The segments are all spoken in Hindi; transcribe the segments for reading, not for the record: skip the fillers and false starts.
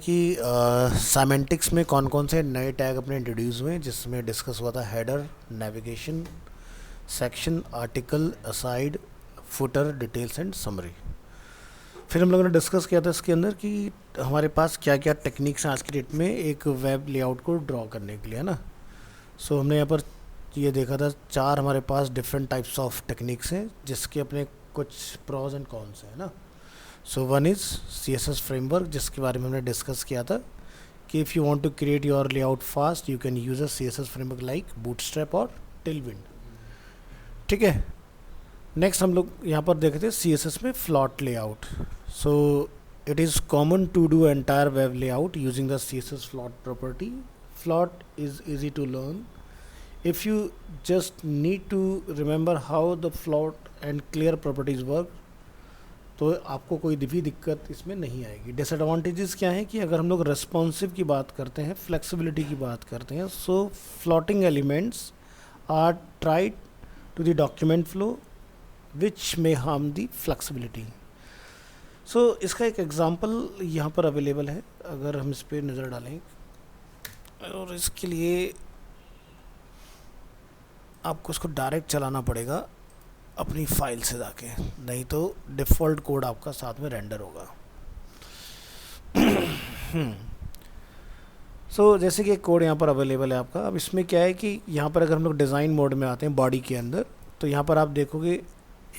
कि सेमेंटिक्स में कौन कौन से नए टैग अपने इंट्रोड्यूस हुए जिसमें डिस्कस हुआ था header, navigation, section, article, aside, footer, details and summary. फिर हम लोगों ने डिस्कस किया था इसके अंदर कि हमारे पास क्या क्या टेक्निक्स हैं आज की डेट में एक वेब लेआउट को ड्रॉ करने के लिए, है ना। सो हमने यहाँ पर ये देखा था चार हमारे पास डिफरेंट टाइप्स ऑफ टेक्निक्स हैं जिसके अपने कुछ प्रोज एंड कॉन्स हैं, है ना। So one is CSS framework, जिसके बारे में हमने डिस्कस किया था कि if you want to create your layout fast you can use a CSS framework like Bootstrap और टेलविंड। ठीक है। नेक्स्ट हम लोग यहाँ पर देखते हैं CSS में float layout. So it is common to do entire web layout using the CSS float property. Flot is easy to learn. If you just need to remember how the float and clear properties work, तो आपको कोई भी दिक्कत इसमें नहीं आएगी. डिसएडवांटेजेस क्या है कि अगर हम लोग रेस्पॉन्सिव की बात करते हैं, फ्लेक्सिबिलिटी की बात करते हैं, so floating elements are tried to the document flow which may harm the flexibility. So इसका एक एग्जांपल यहाँ पर अवेलेबल है, अगर हम इस पर नज़र डालें, और इसके लिए आपको इसको डायरेक्ट चलाना पड़ेगा अपनी फाइल से जाके, नहीं तो डिफ़ॉल्ट कोड आपका साथ में रेंडर होगा. सो जैसे कि एक कोड यहाँ पर अवेलेबल है आपका. अब इसमें क्या है कि यहाँ पर अगर हम लोग डिज़ाइन मोड में आते हैं बॉडी के अंदर, तो यहाँ पर आप देखोगे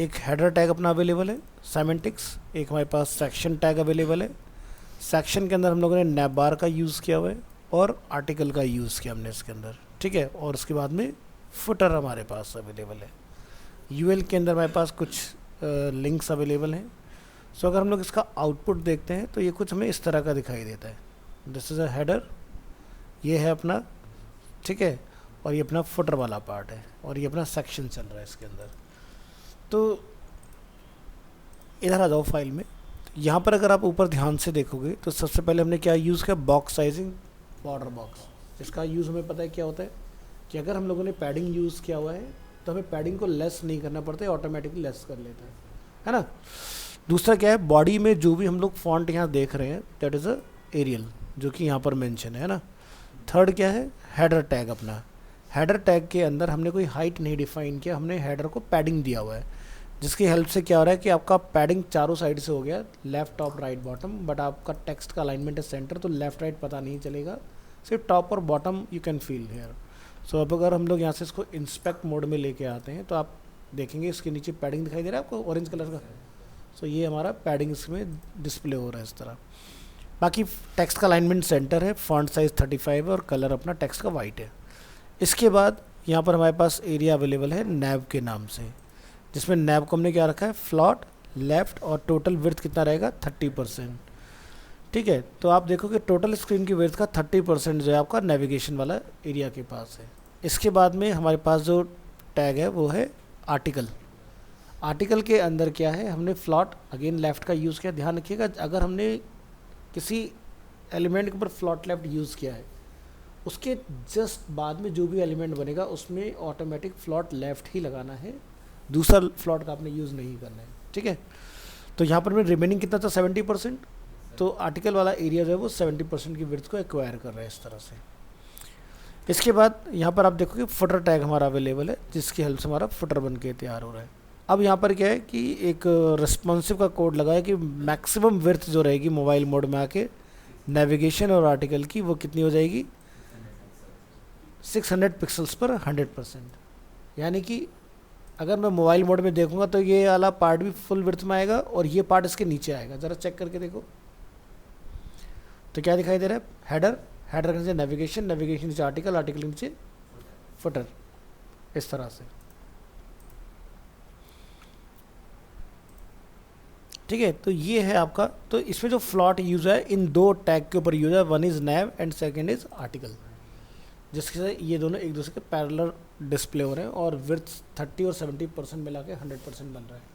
एक हेडर टैग अपना अवेलेबल है सेमेंटिक्स, एक हमारे पास सेक्शन टैग अवेलेबल है. सेक्शन के अंदर हम लोगों ने नैप बार का यूज़ किया हुआ है और आर्टिकल का यूज़ किया हमने इसके अंदर. ठीक है. और उसके बाद में फुटर हमारे पास अवेलेबल है. यूएल के अंदर हमारे पास कुछ लिंक्स अवेलेबल हैं. सो अगर हम लोग इसका आउटपुट देखते हैं तो ये कुछ हमें इस तरह का दिखाई देता है. दिस इज़ अ हेडर, ये है अपना, ठीक है, और ये अपना फुटर वाला पार्ट है, और ये अपना सेक्शन चल रहा है इसके अंदर. तो इधर आ जाओ फाइल में. यहाँ पर अगर आप ऊपर ध्यान से देखोगे तो सबसे पहले हमने क्या यूज़ किया, बॉक्स साइजिंग, बॉर्डर बॉक्स. इसका यूज़ हमें पता है क्या होता है कि अगर हम लोगों ने पैडिंग यूज़ किया हुआ है तो हमें पैडिंग को लेस नहीं करना पड़ता है, ऑटोमेटिकली लेस कर लेता है ना. दूसरा क्या है, बॉडी में जो भी हम लोग फॉन्ट यहाँ देख रहे हैं दैट इज़ अ एरियल, जो कि यहाँ पर मेंशन है ना. थर्ड क्या है, हेडर टैग. अपना हेडर टैग के अंदर हमने कोई हाइट नहीं डिफाइन किया, हमने हेडर को पैडिंग दिया हुआ है, जिसकी हेल्प से क्या हो रहा है कि आपका पैडिंग चारों साइड से हो गया, left top right bottom, but आपका टेक्स्ट का अलाइनमेंट है सेंटर, तो लेफ्ट राइट पता नहीं चलेगा, सिर्फ टॉप और bottom you can feel here. So अब अगर हम लोग यहाँ से इसको इंस्पेक्ट मोड में लेके आते हैं तो आप देखेंगे इसके नीचे पैडिंग दिखाई दे रहा है आपको ऑरेंज कलर का. सो ये हमारा पैडिंग इसमें डिस्प्ले हो रहा है इस तरह. बाकी टेक्स्ट का अलाइनमेंट सेंटर है, फॉन्ट साइज़ 35 है और कलर अपना टेक्स्ट का वाइट है. इसके बाद यहाँ पर हमारे पास एरिया अवेलेबल है नैब के नाम से, जिसमें नैब को हमने क्या रखा है, फ्लॉट, लेफ़्ट, और टोटल विड्थ कितना रहेगा, 30%. ठीक है. तो आप देखोगे टोटल स्क्रीन की विड्थ का 30% जो है आपका नेविगेशन वाला एरिया के पास है. इसके बाद में हमारे पास जो टैग है वो है आर्टिकल. आर्टिकल के अंदर क्या है, हमने फ्लॉट अगेन लेफ़्ट का यूज़ किया. ध्यान रखिएगा अगर हमने किसी एलिमेंट के ऊपर फ्लॉट लेफ़्ट यूज़ किया है, उसके जस्ट बाद में जो भी एलिमेंट बनेगा उसमें ऑटोमेटिक फ्लॉट लेफ़्ट ही लगाना है, दूसरा फ्लॉट का आपने यूज़ नहीं करना है. ठीक है. तो यहाँ पर मैं रिमेनिंग कितना था, 70%. तो आर्टिकल वाला एरिया जो है वो 70% की विड्थ को एक्वायर कर रहा है इस तरह से. इसके बाद यहाँ पर आप देखोगे फुटर टैग हमारा अवेलेबल है, जिसकी हेल्प से हमारा फुटर बन के तैयार हो रहा है. अब यहाँ पर क्या है कि एक रिस्पॉन्सिव का कोड लगा है कि मैक्सिमम विड्थ जो रहेगी मोबाइल मोड में आके नेविगेशन और आर्टिकल की, वो कितनी हो जाएगी, 600 पिक्सल्स पर 100%. यानी कि अगर मैं मोबाइल मोड में देखूंगा तो ये वाला पार्ट भी फुल विड्थ में आएगा और ये पार्ट इसके नीचे आएगा. ज़रा चेक करके देखो तो क्या दिखाई दे रहा है, हेडर, हेडर के नीचे नेविगेशन, नेविगेशन नीचे आर्टिकल, आर्टिकल नीचे फुटर, इस तरह से. ठीक है. तो ये है आपका. तो इसमें जो फ्लॉट यूज़ है इन दो टैग के ऊपर यूज़ है, one is naive and second is article, जिसके से ये दोनों एक दूसरे के पैरेलल डिस्प्ले हो रहे हैं और विड्थ 30 और 70% मिला के 100% बन रहा है.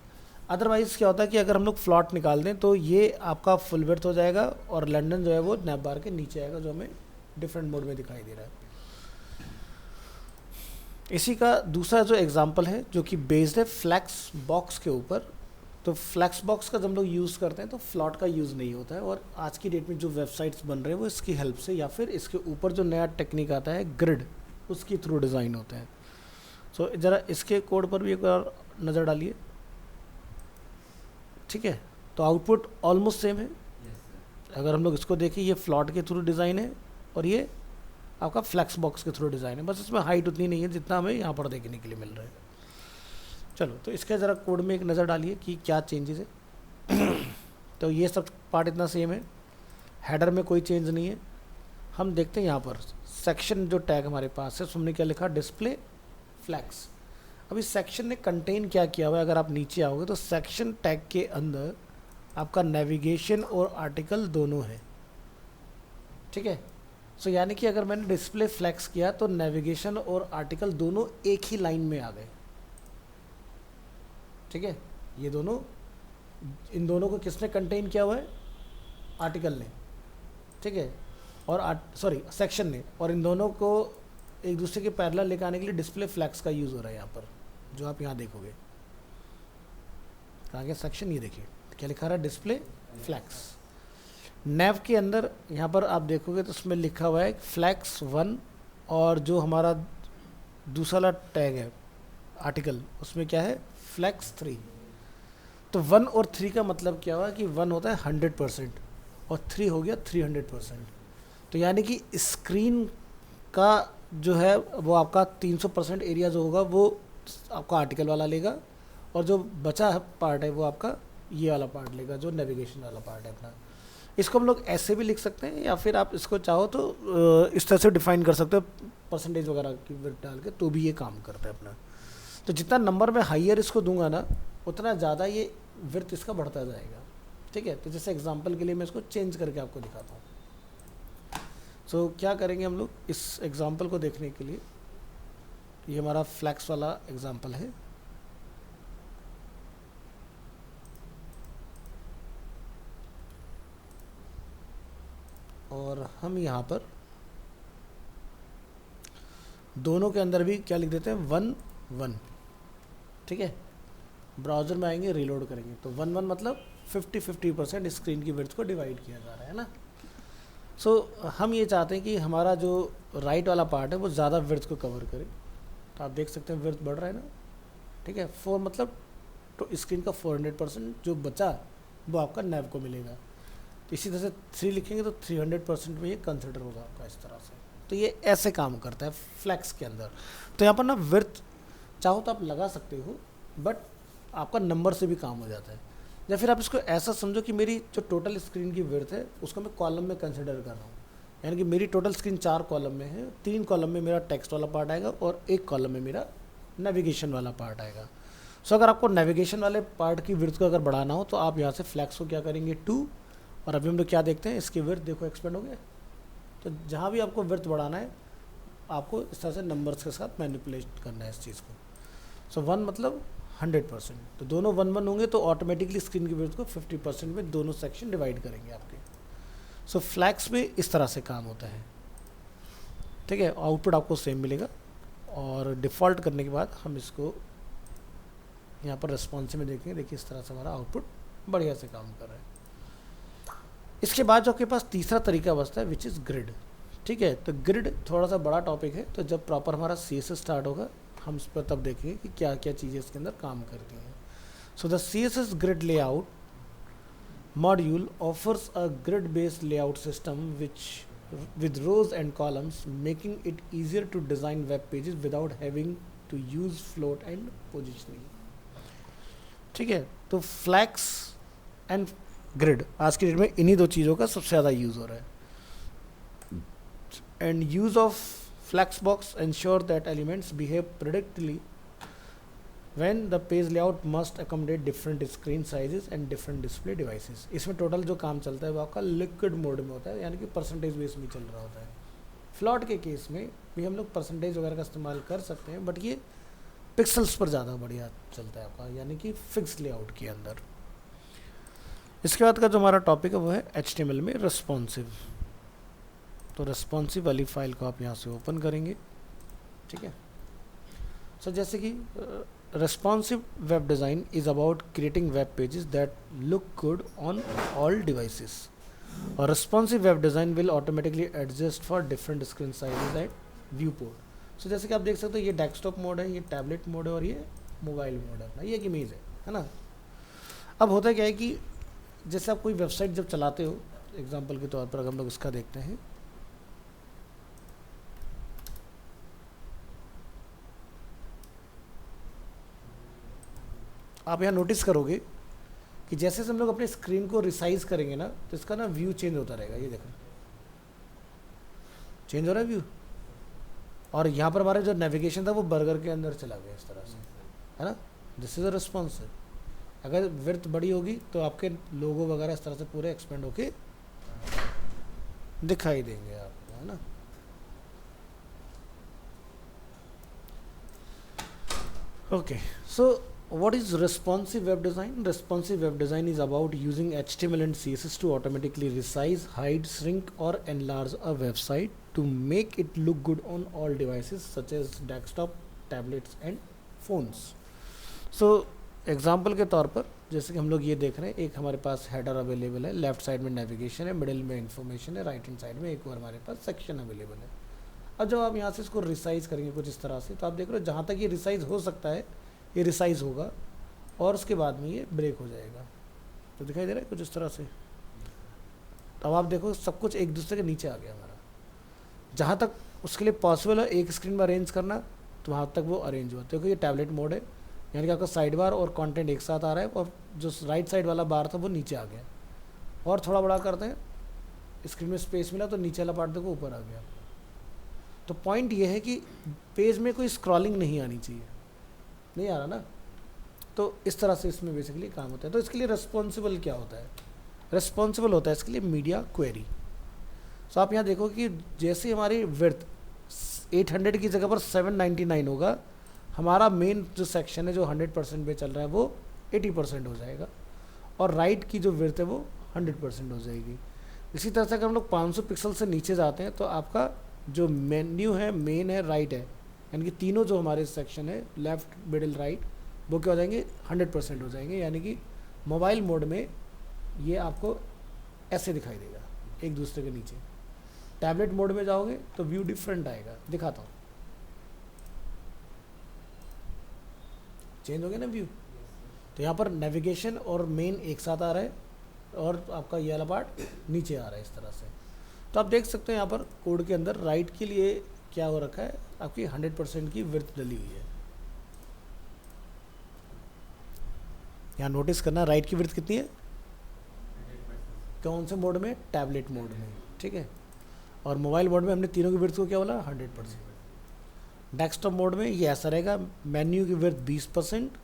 अदरवाइज़ क्या होता है कि अगर हम लोग फ्लॉट निकाल दें तो ये आपका फुल विड्थ हो जाएगा और लंदन जो है वो नैप बार के नीचे आएगा, जो हमें डिफरेंट मोड में दिखाई दे रहा है. इसी का दूसरा जो एग्जांपल है जो कि बेस्ड है फ्लैक्स बॉक्स के ऊपर. तो फ्लैक्स बॉक्स का जब हम लोग यूज़ करते हैं तो फ्लॉट का यूज़ नहीं होता है, और आज की डेट में जो वेबसाइट्स बन रहे हैं वो इसकी हेल्प से या फिर इसके ऊपर जो नया टेक्निक आता है ग्रिड, उसके थ्रू डिज़ाइन होते हैं। सो ज़रा इसके कोड पर भी एक बार नज़र डालिए। ठीक है, तो आउटपुट ऑलमोस्ट सेम है। अगर हम लोग इसको देखें, ये फ्लॉट के थ्रू डिज़ाइन है और ये आपका फ्लैक्स बॉक्स के थ्रू डिज़ाइन है, बस इसमें हाइट उतनी नहीं है जितना हमें यहाँ पर देखने के लिए मिल रहा है। चलो, तो इसके ज़रा कोड में एक नज़र डालिए कि क्या चेंजेस है। तो ये सब पार्ट इतना सेम है, हेडर में कोई चेंज नहीं है। हम देखते हैं यहाँ पर सेक्शन जो टैग हमारे पास है, उसमें क्या लिखा, डिस्प्ले फ्लैक्स। अभी सेक्शन ने कंटेन क्या किया हुआ है, अगर आप नीचे आओगे तो सेक्शन टैग के अंदर आपका नेविगेशन और आर्टिकल दोनों है। ठीक है, सो यानी कि अगर मैंने डिस्प्ले फ्लैक्स किया तो नेविगेशन और आर्टिकल दोनों एक ही लाइन में आ गए। ठीक है, ये दोनों, इन दोनों को किसने कंटेन किया हुआ है, आर्टिकल ने। ठीक है, और सेक्शन ने, और इन दोनों को एक दूसरे के पैरेलल लेकर आने के लिए डिस्प्ले फ्लैक्स का यूज़ हो रहा है यहाँ पर, जो आप यहाँ देखोगे। कहाँ गया सेक्शन, ये देखिए क्या लिखा रहा है, डिस्प्ले फ्लैक्स। नेव के अंदर यहाँ पर आप देखोगे तो उसमें लिखा हुआ है फ्लैक्स 1, और जो हमारा दूसरा टैग है आर्टिकल, उसमें क्या है, फ्लैक्स 3। तो 1 और 3 का मतलब क्या हुआ कि 1 होता है 100% और 3 हो गया 300%। तो यानी कि स्क्रीन का जो है वो आपका 300% एरिया जो होगा वो आपका आर्टिकल वाला लेगा, और जो बचा पार्ट है वो आपका ये वाला पार्ट लेगा, जो नेविगेशन वाला पार्ट है अपना। इसको हम लोग ऐसे भी लिख सकते हैं, या फिर आप इसको चाहो तो इस तरह से डिफाइन कर सकते हो, परसेंटेज वगैरह की विड्थ डाल के, तो भी ये काम करता है अपना। तो जितना नंबर में हाइयर इसको दूंगा ना, उतना ज़्यादा ये विड्थ इसका बढ़ता जाएगा। ठीक है, तो जैसे एग्जांपल के लिए मैं इसको चेंज करके आपको दिखाता हूँ। सो क्या करेंगे हम लोग इस एग्जांपल को देखने के लिए, ये हमारा फ्लैक्स वाला एग्जांपल है। और हम यहाँ पर दोनों के अंदर भी क्या लिख देते हैं, 1 1। ठीक है, ब्राउज़र में आएंगे, रीलोड करेंगे तो 1 1 मतलब 50% स्क्रीन की विड्थ को डिवाइड किया जा रहा है ना। सो हम ये चाहते हैं कि हमारा जो राइट वाला पार्ट है वो ज़्यादा विड्थ को कवर करे। तो आप देख सकते हैं विड्थ बढ़ रहा है ना। ठीक है, 4 मतलब तो स्क्रीन का 400%, जो बचा वो आपका नैव को मिलेगा। तो इसी तरह से 3 लिखेंगे तो 300% में ये कंसिडर होगा आपका, इस तरह से। तो ये ऐसे काम करता है फ्लैक्स के अंदर। तो यहाँ पर ना विड्थ चाहो तो आप लगा सकते हो, बट आपका नंबर से भी काम हो जाता है। या फिर आप इसको ऐसा समझो कि मेरी जो टोटल स्क्रीन की विड्थ है उसको मैं कॉलम में कंसिडर कर रहा हूँ। यानी कि मेरी टोटल स्क्रीन 4 कॉलम में है, 3 कॉलम में मेरा टेक्स्ट वाला पार्ट आएगा और 1 कॉलम में मेरा नेविगेशन वाला पार्ट आएगा। सो अगर आपको नेविगेशन वाले पार्ट की विड्थ को अगर बढ़ाना हो तो आप यहाँ से फ्लैक्स को क्या करेंगे, 2। और अभी हम लोग क्या देखते हैं, इसकी विड्थ देखो एक्सपेंड हो गया। तो जहाँ भी आपको विड्थ बढ़ाना है, आपको इस तरह से नंबर्स के साथ मैनिपुलेट करना है इस चीज़ को। सो 1 मतलब 100%, तो दोनों 1 1 होंगे तो ऑटोमेटिकली स्क्रीन की विड्थ को 50% में दोनों सेक्शन डिवाइड करेंगे आपके। सो फ्लैक्स में इस तरह से काम होता है। ठीक है, आउटपुट आपको सेम मिलेगा। और डिफ़ॉल्ट करने के बाद हम इसको यहाँ पर रिस्पॉन्सिव में देखेंगे। देखिए इस तरह से हमारा आउटपुट बढ़िया से काम कर रहा है। इसके बाद जो आपके पास तीसरा तरीका बचता है, विच इज़ ग्रिड। ठीक है, तो ग्रिड थोड़ा सा बड़ा टॉपिक है, तो जब प्रॉपर हमारा CSS स्टार्ट होगा हम उस पर तब देखेंगे कि क्या क्या चीज़ें इसके अंदर काम करती हैं। So the CSS grid layout module offers a grid based layout system which with rows and columns, making it easier to design web pages without having to use float and positioning. ठीक है, तो फ्लैक्स एंड ग्रिड आज की डेट में इन्हीं दो चीज़ों का सबसे ज़्यादा यूज़ हो रहा है। And use of flex box ensure that elements behave predictably when the page layout must accommodate different screen sizes and different display devices. इसमें टोटल जो काम चलता है वो आपका लिक्विड मोड में होता है, यानी कि परसेंटेज बेस में चल रहा होता है। फ्लॉट के केस में भी हम लोग परसेंटेज वगैरह का इस्तेमाल कर सकते हैं, बट ये पिक्सल्स पर ज़्यादा बढ़िया चलता है आपका, यानी कि फिक्स लेआउट के अंदर। इसके बाद का जो हमारा टॉपिक है वो है HTML में रिस्पॉन्सिव। तो रिस्पॉन्सिव वाली फाइल को आप यहाँ से ओपन करेंगे। ठीक है, सो जैसे कि responsive web design is about creating web pages that look good on all devices. और responsive web design will automatically adjust for different screen sizes and viewport. So जैसे कि आप देख सकते हो ये डेस्कटॉप मोड है, ये टैबलेट मोड है और ये मोबाइल मोड है, ये एक इमेज है ना। अब होता क्या है कि जैसे आप कोई वेबसाइट जब चलाते हो, एग्जांपल के तौर पर अगर हम लोग इसका देखते हैं, आप यहाँ नोटिस करोगे कि जैसे हम लोग अपने स्क्रीन को रिसाइज करेंगे ना, तो इसका ना व्यू चेंज होता रहेगा। ये देखो चेंज हो रहा है व्यू, और यहाँ पर हमारा जो नेविगेशन था वो बर्गर के अंदर चला गया इस तरह से, है ना। This is a responsive. अगर विड्थ बड़ी होगी तो आपके लोगो वगैरह इस तरह से पूरे एक्सपेंड होके दिखाई देंगे आपको, है ना। Okay, so what is responsive web design? Responsive web design is about using HTML and CSS to automatically resize, hide, shrink or enlarge a website to make it look good on all devices such as desktop, tablets and phones. So example के तौर पर जैसे कि हम लोग ये देख रहे हैं, एक हमारे पास हेडर अवेलेबल है, लेफ्ट साइड में नेविगेशन है, मिडिल में इंफॉर्मेशन है, राइट हैंड साइड में एक और हमारे पास सेक्शन अवेलेबल है। अब जब आप यहाँ से इसको रिसाइज करेंगे कुछ इस तरह से, तो आप देख रहे हो जहाँ तक ये रिसाइज हो सकता है ये रिसाइज होगा और उसके बाद में ये ब्रेक हो जाएगा। तो दिखाई दे रहा है कुछ इस तरह से। अब आप देखो सब कुछ एक दूसरे के नीचे आ गया हमारा। जहाँ तक उसके लिए पॉसिबल है एक स्क्रीन में अरेंज करना, तो वहाँ तक वो अरेंज हुआ, क्योंकि ये टैबलेट मोड है, यानी कि आपका साइड बार और कंटेंट एक साथ आ रहा है, और जो राइट साइड वाला बार था वो नीचे आ गया। और थोड़ा बड़ा करते हैं, स्क्रीन में स्पेस मिला तो नीचे वाला पार्ट देखो ऊपर आ गया। तो पॉइंट ये है कि पेज में कोई स्क्रॉलिंग नहीं आनी चाहिए, नहीं आ रहा ना। तो इस तरह से इसमें बेसिकली काम होता है। तो इसके लिए रिस्पॉन्सिबल क्या होता है? रिस्पॉन्सिबल होता है इसके लिए मीडिया क्वेरी। सो आप यहाँ देखो कि जैसे हमारी विड्थ 800 की जगह पर 799 होगा, हमारा मेन जो सेक्शन है जो 100% पे चल रहा है वो 80% हो जाएगा, और राइट की जो विड्थ है वो 100% हो जाएगी। इसी तरह से अगर हम लोग 500 पिक्सल से नीचे जाते हैं तो आपका जो मेन्यू है, मेन है, राइट है, यानी कि तीनों जो हमारे सेक्शन है, लेफ़्ट, मिडिल, राइट, वो क्या हो जाएंगे? 100% हो जाएंगे। यानी कि मोबाइल मोड में ये आपको ऐसे दिखाई देगा एक दूसरे के नीचे। टैबलेट मोड में जाओगे तो व्यू डिफरेंट आएगा, दिखाता हूँ। चेंज हो गया ना व्यू। तो यहाँ पर नेविगेशन और मेन एक साथ आ रहा है, और आपका ये वाला पार्ट नीचे आ रहा है इस तरह से। तो आप देख सकते हो यहाँ पर कोड के अंदर राइट के लिए क्या हो रखा है, आपकी 100% की विड्थ डली हुई है। यहाँ नोटिस करना राइट की विड्थ कितनी है, कौन से मोड में? टैबलेट मोड में, ठीक है। और मोबाइल मोड में हमने तीनों की विड्थ को क्या बोला? 100%। डेस्कटॉप मोड में ये ऐसा रहेगा, मेन्यू की विड्थ 20%,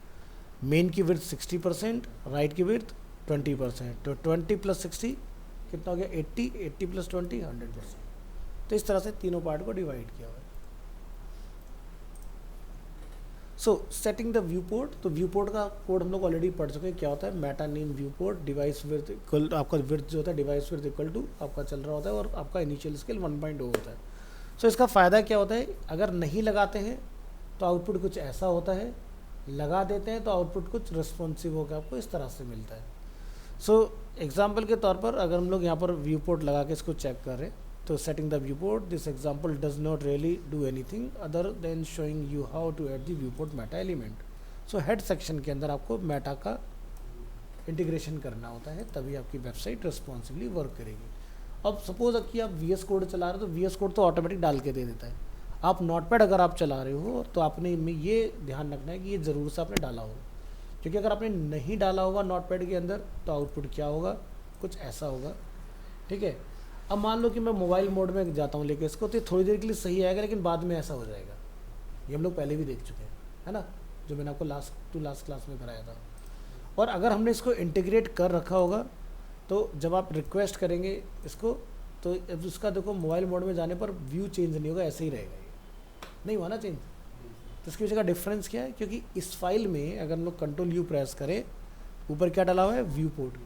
मेन की विड्थ 60%, राइट की विड्थ 20%। तो 20 + 60 कितना हो गया? 80, 80 + 20 100%। तो इस तरह से तीनों पार्ट को डिवाइड किया हुआ है। सो सेटिंग द व्यू पोर्ट। तो व्यू पोर्ट का कोड हम लोग ऑलरेडी पढ़ चुके हैं। क्या होता है? Meta name view port, device width equal, आपका विड्थ जो होता है डिवाइस विड्थ इक्वल टू आपका चल रहा होता है, और आपका इनिशियल स्केल 1.0 होता है। सो इसका फ़ायदा क्या होता है? अगर नहीं लगाते हैं तो आउटपुट कुछ ऐसा होता है, लगा देते हैं तो आउटपुट कुछ रिस्पॉन्सिव होकर आपको इस तरह से मिलता है। सो एग्जाम्पल के तौर पर अगर हम लोग यहाँ पर व्यू पोर्ट लगा के इसको चेक कर रहे हैं, तो setting the viewport, this example does not really do anything other than showing you how to add the viewport meta element. So head section के अंदर आपको मेटा का इंटीग्रेशन करना होता है, तभी आपकी वेबसाइट रिस्पॉन्सिवली वर्क करेगी। अब सपोज कि आप VS कोड चला रहे हो, तो VS कोड तो ऑटोमेटिक डाल के दे देता है। आप नोटपैड अगर आप चला रहे हो तो आपने में ये ध्यान रखना है कि ये ज़रूर से आपने डाला होगा, क्योंकि अगर आपने नहीं डाला होगा नोटपैड के अंदर तो आउटपुट क्या होगा? कुछ ऐसा होगा, ठीक है। अब मान लो कि मैं मोबाइल मोड में जाता हूँ लेके इसको, तो ये थोड़ी देर के लिए सही आएगा, लेकिन बाद में ऐसा हो जाएगा। ये हम लोग पहले भी देख चुके हैं, है ना, जो मैंने आपको लास्ट क्लास में कराया था। और अगर हमने इसको इंटीग्रेट कर रखा होगा तो जब आप रिक्वेस्ट करेंगे इसको, तो अब उसका देखो मोबाइल मोड में जाने पर व्यू चेंज नहीं होगा, ऐसे ही रहेगा। ये नहीं हुआ ना चेंज। तो इसकी वजह का डिफरेंस क्या है? क्योंकि इस फाइल में अगर हम लोग Ctrl+U प्रेस करें, ऊपर क्या डाला हुआ है? View port.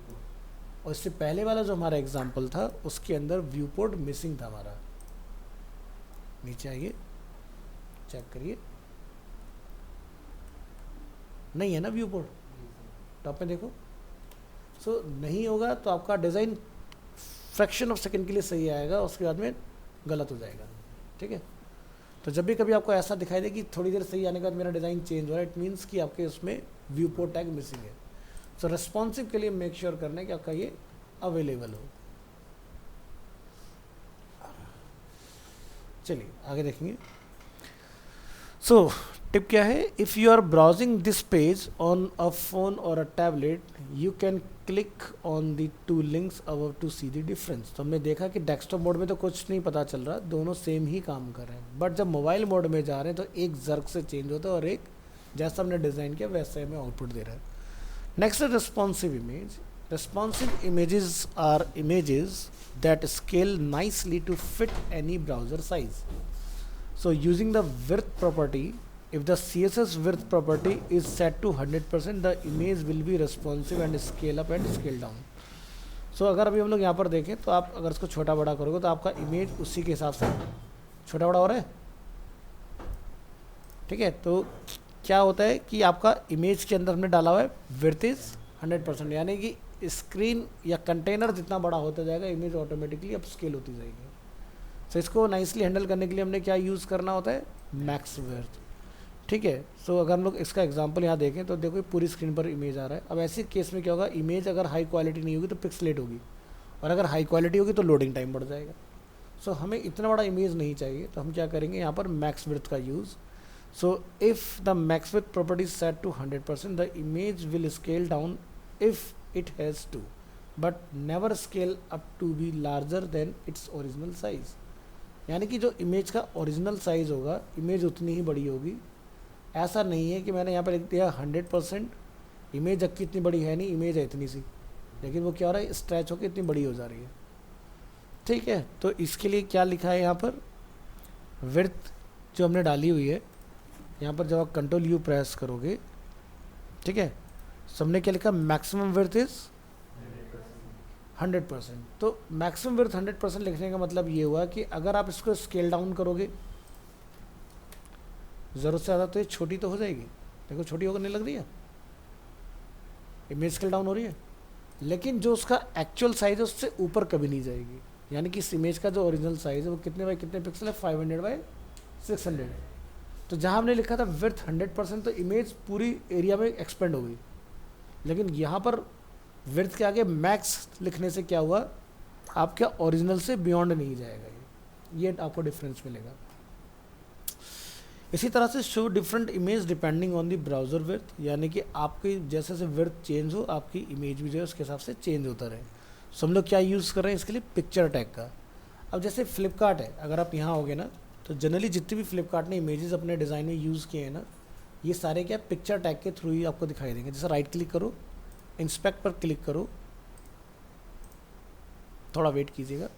और इससे पहले वाला जो हमारा एग्जाम्पल था उसके अंदर व्यू पोर्ट मिसिंग था हमारा। नीचे आइए, चेक करिए, नहीं है ना व्यू पोर्ट, टॉप में देखो। सो नहीं होगा तो आपका डिज़ाइन फ्रैक्शन ऑफ सेकंड के लिए सही आएगा, उसके बाद में गलत हो जाएगा। ठीक है, तो जब भी कभी आपको ऐसा दिखाई दे कि थोड़ी देर सही आने के बाद मेरा डिज़ाइन चेंज हो रहा है, इट मीन्स कि आपके उसमें व्यू पोर्ट टैग मिसिंग है। सो रेस्पॉन्सिव के लिए मेक श्योर करना है कि आपका ये अवेलेबल हो। चलिए आगे देखेंगे। सो टिप क्या है, if you are browsing this page on a phone or a tablet you can click on the two links above to see the difference. तो हमने देखा कि डेस्कटॉप मोड में तो कुछ नहीं पता चल रहा, दोनों सेम ही काम कर रहे हैं, बट जब मोबाइल मोड में जा रहे हैं तो एक जर्क से चेंज होता है और एक जैसा हमने डिज़ाइन किया वैसे हमें आउटपुट दे रहा है। नेक्स्ट है responsive image. Responsive images are images that scale nicely to fit any browser size. So using the width property, if the CSS width property is set to 100%, the image will be responsive and scale up and scale down. So अगर अभी हम लोग यहाँ पर देखें तो आप अगर इसको छोटा बड़ा करोगे तो आपका इमेज उसी के हिसाब से छोटा बड़ा हो रहा है। ठीक है, तो क्या होता है कि आपका इमेज के अंदर हमने डाला हुआ है विड्थ इज 100%, यानी कि स्क्रीन या कंटेनर जितना बड़ा होता जाएगा इमेज ऑटोमेटिकली अब स्केल होती जाएगी। सो इसको नाइसली हैंडल करने के लिए हमने क्या यूज़ करना होता है, मैक्स विड्थ। ठीक है, सो अगर हम लोग इसका एग्जांपल यहाँ देखें तो देखो पूरी स्क्रीन पर इमेज आ रहा है। अब ऐसे केस में क्या होगा, इमेज अगर हाई क्वालिटी नहीं होगी तो पिक्सलेट होगी, और अगर हाई क्वालिटी होगी तो लोडिंग टाइम बढ़ जाएगा। सो हमें इतना बड़ा इमेज नहीं चाहिए, तो हम क्या करेंगे यहाँ पर मैक्स विड्थ का use. So if the max width property set to 100%, the image will scale down if it has to, but never scale up to be larger than its original size. यानी कि जो इमेज का ओरिजिनल साइज़ होगा इमेज उतनी ही बड़ी होगी। ऐसा नहीं है कि मैंने यहाँ पर लिख दिया 100%, इमेज अब की इतनी बड़ी है नहीं, इमेज है इतनी सी, लेकिन वो क्या हो रहा है, स्ट्रेच होकर इतनी बड़ी हो जा रही है। ठीक है, तो इसके लिए क्या लिखा है यहाँ पर, विड्थ जो हमने डाली हुई है यहाँ पर, जब आप कंट्रोल यू प्रेस करोगे, ठीक है, सबने क्या लिखा, मैक्सिमम विड्थ इज़ 100%। तो मैक्सिमम विड्थ 100% लिखने का मतलब ये हुआ कि अगर आप इसको स्केल डाउन करोगे ज़रूरत से ज़्यादा तो ये छोटी तो हो जाएगी, देखो छोटी होकर नहीं लग रही है, इमेज स्केल डाउन हो रही है, लेकिन जो उसका एक्चुअल साइज़ है उससे ऊपर कभी नहीं जाएगी। यानी कि इस इमेज का जो ओरिजिनल साइज़ है वो कितने बाई कितने पिक्सल है, 500 बाई 600। तो जहाँ हमने लिखा था विड्थ 100% तो इमेज पूरी एरिया में एक्सपेंड हो गई, लेकिन यहाँ पर विड्थ के आगे मैक्स लिखने से क्या हुआ, आपका ओरिजिनल से बियॉन्ड नहीं जाएगा, ये आपको डिफरेंस मिलेगा। इसी तरह से show different image depending on the browser width, यानी कि आपकी जैसे जैसे विड्थ चेंज हो आपकी इमेज भी जो है उसके हिसाब से चेंज होता रहे। सो हम लोग क्या यूज़ कर रहे हैं इसके लिए, पिक्चर टैग का। अब जैसे फ्लिपकार्ट है, अगर आप यहाँ होगे ना तो जनरली जितनी भी फ्लिपकार्ट ने इमेजेस अपने डिज़ाइन में यूज़ किए हैं ना, ये सारे क्या पिक्चर टैग के थ्रू ही आपको दिखाई देंगे। जैसे राइट क्लिक करो, इंस्पेक्ट पर क्लिक करो, थोड़ा वेट कीजिएगा।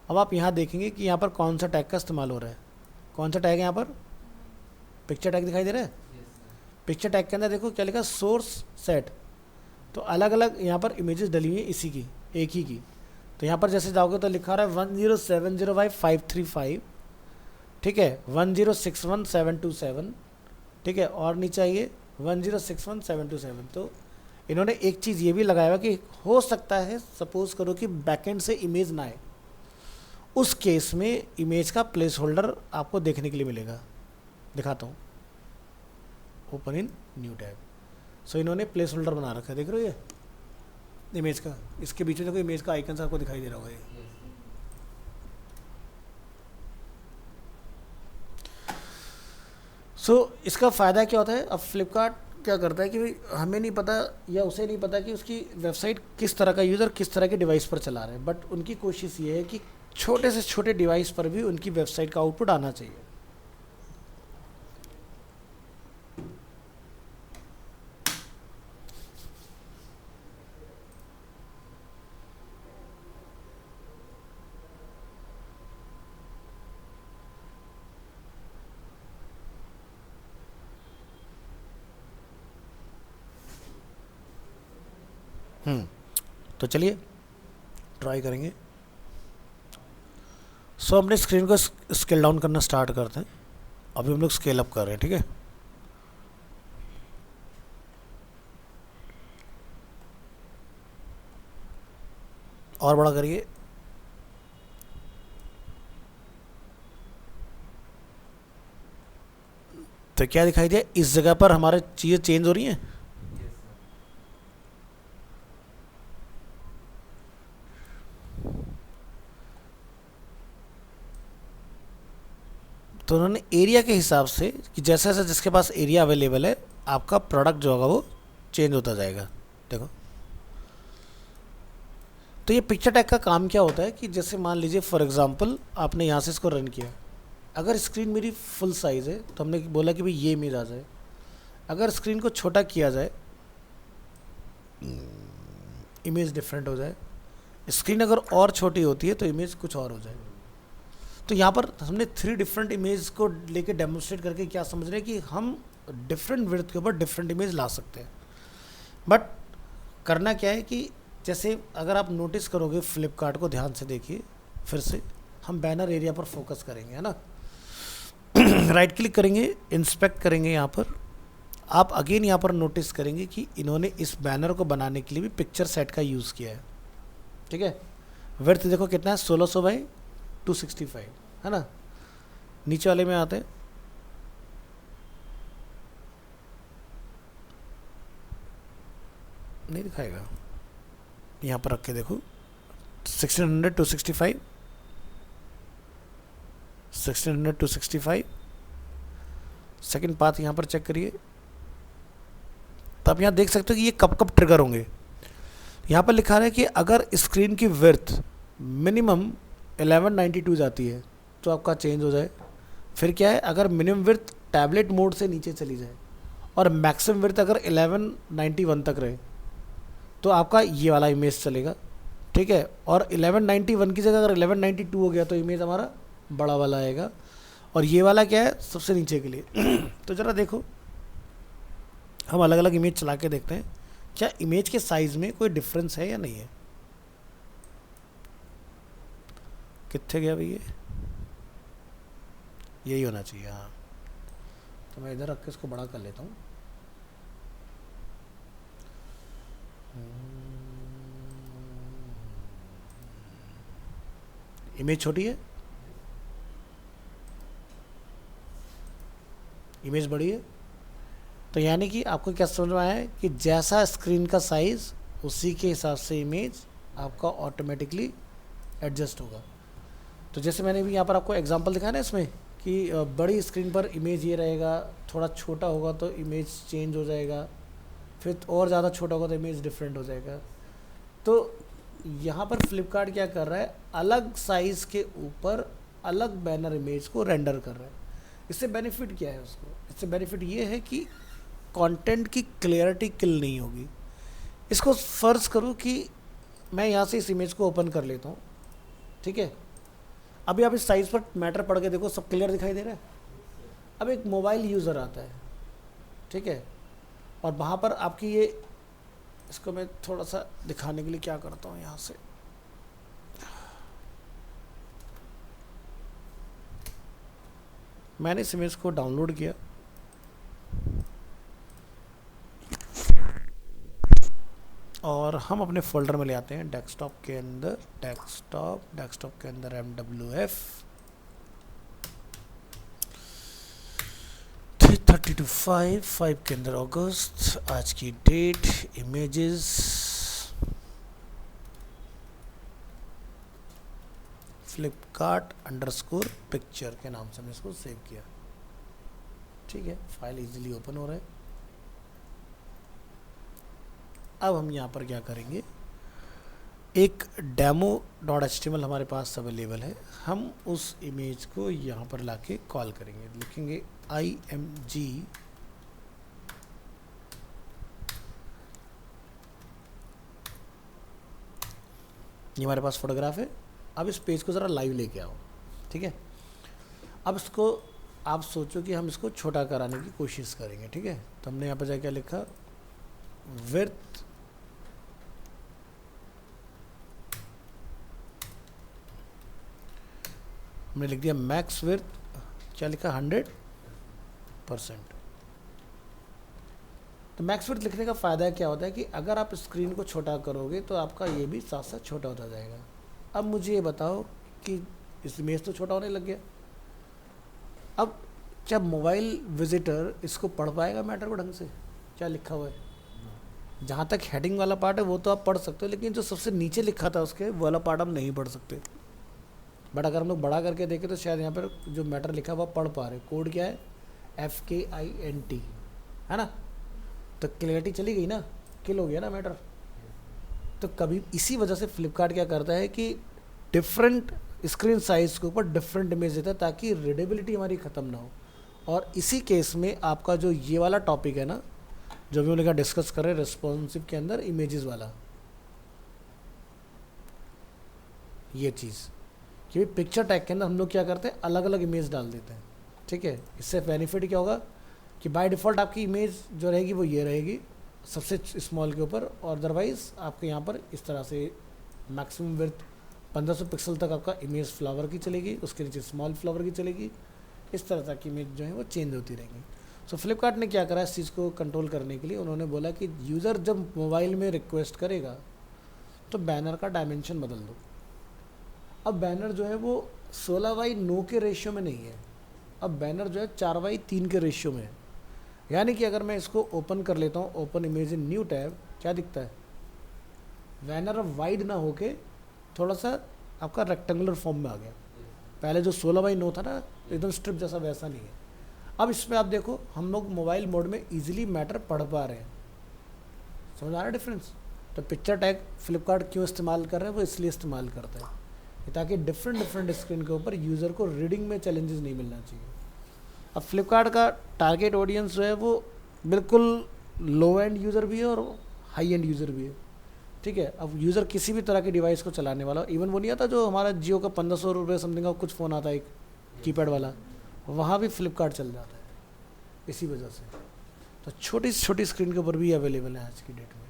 अब आप यहाँ देखेंगे कि यहाँ पर कौन सा टैग का इस्तेमाल हो रहा है, कौन सा टैग है यहाँ पर, पिक्चर टैग दिखाई दे रहा है। पिक्चर टैग के अंदर देखो क्या लिखा, सोर्स सेट। तो अलग अलग यहाँ पर इमेजेस डली हुई है इसी की, एक ही की। तो यहाँ पर जैसे जाओगे तो लिखा रहा है 1070y535, ठीक है, 1061727, ठीक है, और नीचे आइए 1061727। तो इन्होंने एक चीज़ ये भी लगाया हुआ कि हो सकता है सपोज करो कि बैकएंड से इमेज ना आए, उस केस में इमेज का प्लेस होल्डर आपको देखने के लिए मिलेगा। दिखाता हूँ, ओपन इन न्यू टैब। सो इन्होंने प्लेस होल्डर बना रखा है, देख रहे हो ये इमेज का, इसके बीच में देखो इमेज का आइकन आपको दिखाई दे रहा होगा ये। सो इसका फ़ायदा क्या होता है, अब फ्लिपकार्ट क्या करता है कि भाई हमें नहीं पता या उसे नहीं पता कि उसकी वेबसाइट किस तरह का यूज़र किस तरह के डिवाइस पर चला रहा है, बट उनकी कोशिश ये है कि छोटे से छोटे डिवाइस पर भी उनकी वेबसाइट का आउटपुट आना चाहिए। तो चलिए ट्राई करेंगे। सो अपने स्क्रीन को स्केल डाउन करना स्टार्ट करते हैं। अभी हम लोग स्केल अप कर रहे हैं, ठीक है। और बड़ा करिए। तो क्या दिखाई दिया, इस जगह पर हमारे चीज़ें चेंज हो रही हैं। तो उन्होंने एरिया के हिसाब से कि जैसे जैसे जिसके पास एरिया अवेलेबल है आपका प्रोडक्ट जो होगा वो चेंज होता जाएगा। देखो तो ये पिक्चर टैग का काम क्या होता है कि जैसे मान लीजिए फॉर एग्जांपल आपने यहाँ से इसको रन किया, अगर स्क्रीन मेरी फुल साइज़ है तो हमने बोला कि भाई ये इमेज आ जाए। अगर स्क्रीन को छोटा किया जाए इमेज डिफरेंट हो जाए, स्क्रीन अगर और छोटी होती है तो इमेज कुछ और हो जाए। तो यहाँ पर हमने 3 डिफरेंट इमेज को लेके डेमोन्स्ट्रेट करके क्या समझ रहे हैं कि हम डिफरेंट विड्थ के ऊपर डिफरेंट इमेज ला सकते हैं। बट करना क्या है कि जैसे अगर आप नोटिस करोगे फ्लिपकार्ट को ध्यान से देखिए, फिर से हम बैनर एरिया पर फोकस करेंगे, है ना। राइट क्लिक करेंगे, इंस्पेक्ट करेंगे। यहाँ पर आप अगेन यहाँ पर नोटिस करेंगे कि इन्होंने इस बैनर को बनाने के लिए भी पिक्चर सेट का यूज़ किया है। ठीक है, विड्थ देखो कितना है, 1600 बाई 265, है ना। नीचे वाले में आते हैं, नहीं दिखाएगा, यहाँ पर रख के देखो 1600 265, 1600 265। सेकेंड पाथ यहाँ पर चेक करिए, तो आप यहाँ देख सकते हो कि ये कब कब ट्रिगर होंगे। यहाँ पर लिखा है कि अगर स्क्रीन की विड्थ मिनिमम 1192 जाती है तो आपका चेंज हो जाए। फिर क्या है, अगर मिनिमम विड्थ टैबलेट मोड से नीचे चली जाए और मैक्सिमम विड्थ अगर 1191 तक रहे तो आपका ये वाला इमेज चलेगा। ठीक है, और 1191 की जगह अगर 1192 हो गया तो इमेज हमारा बड़ा वाला आएगा। और ये वाला क्या है, सबसे नीचे के लिए। तो ज़रा देखो, हम अलग अलग इमेज चला के देखते हैं क्या इमेज के साइज़ में कोई डिफरेंस है या नहीं है। कितने गया भैया, यही होना चाहिए। हाँ, तो मैं इधर रख के इसको बड़ा कर लेता हूँ। इमेज छोटी है, इमेज बड़ी है। तो यानी कि आपको क्या समझ में आया है कि जैसा स्क्रीन का साइज़ उसी के हिसाब से इमेज आपका ऑटोमेटिकली एडजस्ट होगा। तो जैसे मैंने भी यहाँ पर आपको एग्जांपल दिखाया ना इसमें कि बड़ी स्क्रीन पर इमेज ये रहेगा, थोड़ा छोटा होगा तो इमेज चेंज हो जाएगा, फिर और ज़्यादा छोटा होगा तो इमेज डिफरेंट हो जाएगा। तो यहाँ पर फ्लिपकार्ट क्या कर रहा है, अलग साइज़ के ऊपर अलग बैनर इमेज को रेंडर कर रहा है। इससे बेनिफिट क्या है उसको, इससे बेनिफिट ये है कि कंटेंट की क्लियरिटी किल नहीं होगी। इसको फ़र्ज़ करो कि मैं यहाँ से इस इमेज को ओपन कर लेता हूँ। ठीक है, अभी आप इस साइज़ पर मैटर पढ़ के देखो, सब क्लियर दिखाई दे रहा है। अब एक मोबाइल यूज़र आता है, ठीक है, और वहाँ पर आपकी ये, इसको मैं थोड़ा सा दिखाने के लिए क्या करता हूँ, यहाँ से मैंने इस इमेज को डाउनलोड किया और हम अपने फोल्डर में ले आते हैं डेस्कटॉप के अंदर, डेस्कटॉप के अंदर MWF 332 5 के अंदर अगस्त, आज की डेट, इमेजेस, फ्लिपकार्ट _ पिक्चर के नाम से हमने इसको सेव किया। ठीक है, फाइल इजीली ओपन हो रहा है। अब हम यहाँ पर क्या करेंगे, एक demo.html हमारे पास अवेलेबल है, हम उस इमेज को यहाँ पर लाके कॉल करेंगे। लिखेंगे img ये हमारे पास फोटोग्राफ है। अब इस पेज को ज़रा लाइव लेके आओ। ठीक है, अब इसको आप सोचो कि हम इसको छोटा कराने की कोशिश करेंगे। ठीक है, तो हमने यहाँ पर जाके क्या लिखा, विड्थ हमने लिख दिया मैक्स विड्थ, क्या लिखा 100%। तो मैक्स विड्थ लिखने का फ़ायदा क्या होता है कि अगर आप स्क्रीन को छोटा करोगे तो आपका ये भी साथ साथ छोटा होता जाएगा। अब मुझे ये बताओ कि इस इमेज तो छोटा होने लग गया, अब क्या मोबाइल विजिटर इसको पढ़ पाएगा मैटर को ढंग से, क्या लिखा हुआ है? जहाँ तक हेडिंग वाला पार्ट है वो तो आप पढ़ सकते हो, लेकिन जो सबसे नीचे लिखा था उसके वो वाला पार्ट आप नहीं पढ़ सकते। बट अगर हम लोग बड़ा करके देखें तो शायद यहाँ पर जो मैटर लिखा हुआ पढ़ पा रहे। कोड क्या है? FKINT, है ना? तो क्लियरिटी चली गई ना, किल हो गया ना मैटर। तो कभी इसी वजह से फ्लिपकार्ट क्या करता है कि डिफरेंट स्क्रीन साइज के ऊपर डिफरेंट इमेज देता है ताकि रीडेबिलिटी हमारी ख़त्म ना हो। और इसी केस में आपका जो ये वाला टॉपिक है ना, जो भी उन्होंने डिस्कस कर रहे हैं रिस्पॉन्सिव के अंदर इमेजेस वाला, ये चीज़ कि पिक्चर टैग के अंदर हम लोग क्या करते हैं, अलग अलग इमेज डाल देते हैं। ठीक है, इससे बेनिफिट क्या होगा कि बाय डिफ़ॉल्ट आपकी इमेज जो रहेगी वो ये रहेगी सबसे स्मॉल के ऊपर, और अदरवाइज़ आपके यहाँ पर इस तरह से मैक्सिमम विड्थ 1500 पिक्सल तक आपका इमेज फ्लावर की चलेगी, उसके नीचे स्मॉल फ्लावर की चलेगी। इस तरह तक इमेज जो है वो चेंज होती रहेंगी। सो फ्लिपकार्ट ने क्या करा इस चीज़ को कंट्रोल करने के लिए, उन्होंने बोला कि यूज़र जब मोबाइल में रिक्वेस्ट करेगा तो बैनर का डायमेंशन बदल दो। अब बैनर जो है वो 16:9 के रेशियो में नहीं है, अब बैनर जो है 4:3 के रेशियो में है। यानी कि अगर मैं इसको ओपन कर लेता हूँ, open image in new tab, क्या दिखता है? बैनर अब वाइड ना होके थोड़ा सा आपका रेक्टेंगुलर फॉर्म में आ गया। पहले जो 16:9 था ना एकदम स्ट्रिप जैसा, वैसा नहीं है। अब इसमें आप देखो हम लोग मोबाइल मोड में इजीली मैटर पढ़ पा रहे हैं। समझ आ रहा है डिफरेंस? तो पिक्चर टैग फ्लिपकार्ट क्यों इस्तेमाल कर रहे हैं? वो इसलिए इस्तेमाल करता है ताकि डिफरेंट स्क्रीन के ऊपर यूज़र को रीडिंग में चैलेंजेस नहीं मिलना चाहिए। अब फ्लिपकार्ट का टारगेट ऑडियंस जो है वो बिल्कुल लो एंड यूज़र भी है और हाई एंड यूज़र भी है। ठीक है, अब यूज़र किसी भी तरह के डिवाइस को चलाने वाला, इवन वो नहीं आता जो हमारा जियो का 1500 रुपये समथिंग का कुछ फ़ोन आता है एक कीपैड वाला, वहाँ भी फ्लिपकार्ट चल जाता है इसी वजह से। तो छोटी से छोटी स्क्रीन के ऊपर भी अवेलेबल है आज की डेट में।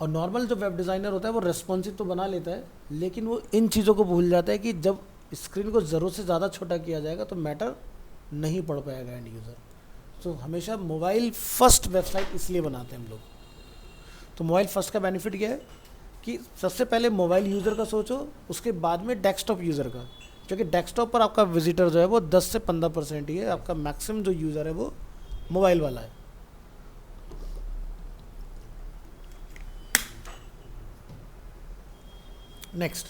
और नॉर्मल जो वेब डिज़ाइनर होता है वो रेस्पॉन्सिव तो बना लेता है, लेकिन वो इन चीज़ों को भूल जाता है कि जब स्क्रीन को ज़रूरत से ज़्यादा छोटा किया जाएगा तो मैटर नहीं पढ़ पाएगा एंड यूज़र। तो हमेशा मोबाइल फर्स्ट वेबसाइट इसलिए बनाते हैं हम लोग। तो मोबाइल फर्स्ट का बेनिफिट क्या है कि सबसे पहले मोबाइल यूज़र का सोचो, उसके बाद में डेस्कटॉप यूज़र का, क्योंकि डेस्कटॉप पर आपका विजिटर जो है वो 10 से 15% ही है, आपका मैक्सिमम जो यूज़र है वो मोबाइल वाला है। नेक्स्ट,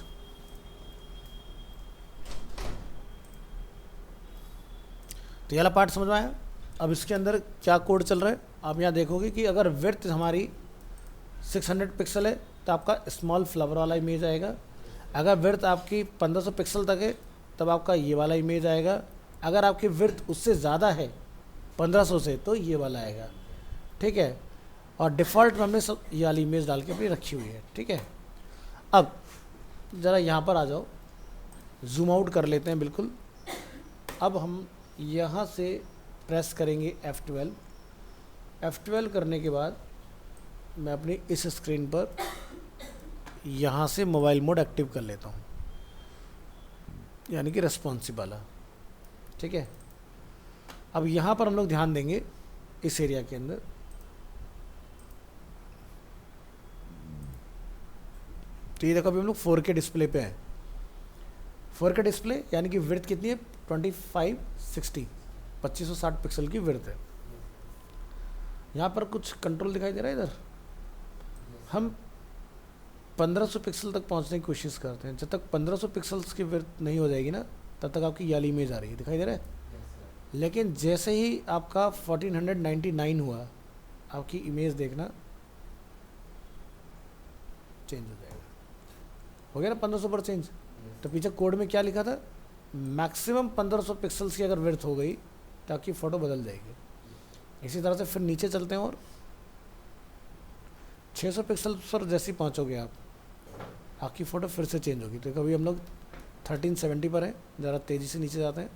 तो ये वाला पार्ट समझ में आया। अब इसके अंदर क्या कोड चल रहा है आप यहाँ देखोगे कि अगर विड्थ हमारी 600 पिक्सल है तो आपका स्मॉल फ्लावर वाला इमेज आएगा। अगर विड्थ आपकी 1500 पिक्सल तक है तब आपका ये वाला इमेज आएगा। अगर आपकी विड्थ उससे ज़्यादा है 1500 से तो ये वाला आएगा। ठीक है, और डिफ़ॉल्ट में हमने सब ये वाली इमेज डाल के अपनी रखी हुई है। ठीक है, अब ज़रा यहाँ पर आ जाओ, जूम आउट कर लेते हैं बिल्कुल। अब हम यहाँ से प्रेस करेंगे F12। F12 करने के बाद मैं अपनी इस स्क्रीन पर यहाँ से मोबाइल मोड एक्टिव कर लेता हूँ, यानी कि रेस्पॉन्सिव वाला। ठीक है, अब यहाँ पर हम लोग ध्यान देंगे इस एरिया के अंदर। तो ये देखो अभी हम लोग 4K डिस्प्ले पे हैं। 4K डिस्प्ले यानी कि विड्थ कितनी है? 2560 2560 पिक्सल की विड्थ है। यहाँ पर कुछ कंट्रोल दिखाई दे रहा है। इधर हम 1500 पिक्सल तक पहुँचने की कोशिश करते हैं। जब तक 1500 पिक्सल्स की विड्थ नहीं हो जाएगी ना तब तक आपकी ये वाली इमेज आ रही है, दिखाई दे रहा है। लेकिन जैसे ही आपका 1499 हुआ, आपकी इमेज देखना चेंज हो जाएगा। हो गया ना 1500 पर चेंज। तो पीछे कोड में क्या लिखा था? मैक्सिमम 1500 पिक्सल्स की अगर विड्थ हो गई तो आपकी फ़ोटो बदल जाएगी। इसी तरह से फिर नीचे चलते हैं और 600 पिक्सल पर जैसे ही पहुँचोगे आप, आपकी फ़ोटो फिर से चेंज होगी। तो कभी हम लोग 1370 पर हैं, ज़रा तेज़ी से नीचे जाते हैं।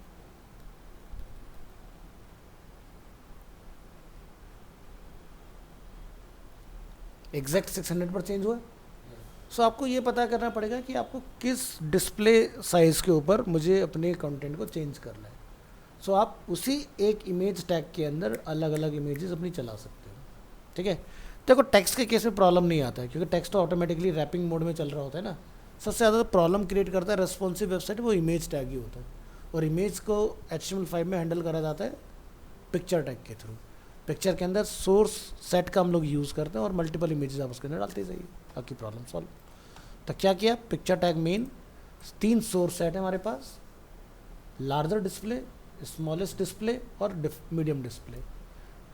एग्जैक्ट 600 पर चेंज हुआ। सो आपको ये पता करना पड़ेगा कि आपको किस डिस्प्ले साइज़ के ऊपर मुझे अपने कंटेंट को चेंज करना है। सो आप उसी एक इमेज टैग के अंदर अलग अलग इमेजेस अपनी चला सकते हो, ठीक है। देखो टेक्स्ट के केस में प्रॉब्लम नहीं आता है क्योंकि टेक्स्ट तो ऑटोमेटिकली रैपिंग मोड में चल रहा होता है ना। सबसे ज़्यादा प्रॉब्लम क्रिएट करता है रेस्पॉन्सिव वेबसाइट, वो इमेज टैग ही होता है, और इमेज को HTML5 में हैंडल करा जाता है पिक्चर टैग के थ्रू। पिक्चर के अंदर सोर्स सेट का हम लोग यूज़ करते हैं और मल्टीपल इमेजेस आप उसके अंदर डालते जाइए, आपकी प्रॉब्लम सॉल्व। तो क्या किया, picture tag main, 3 source set है हमारे पास, लार्जर डिस्प्ले, स्मॉलेस्ट डिस्प्ले और मीडियम डिस्प्ले।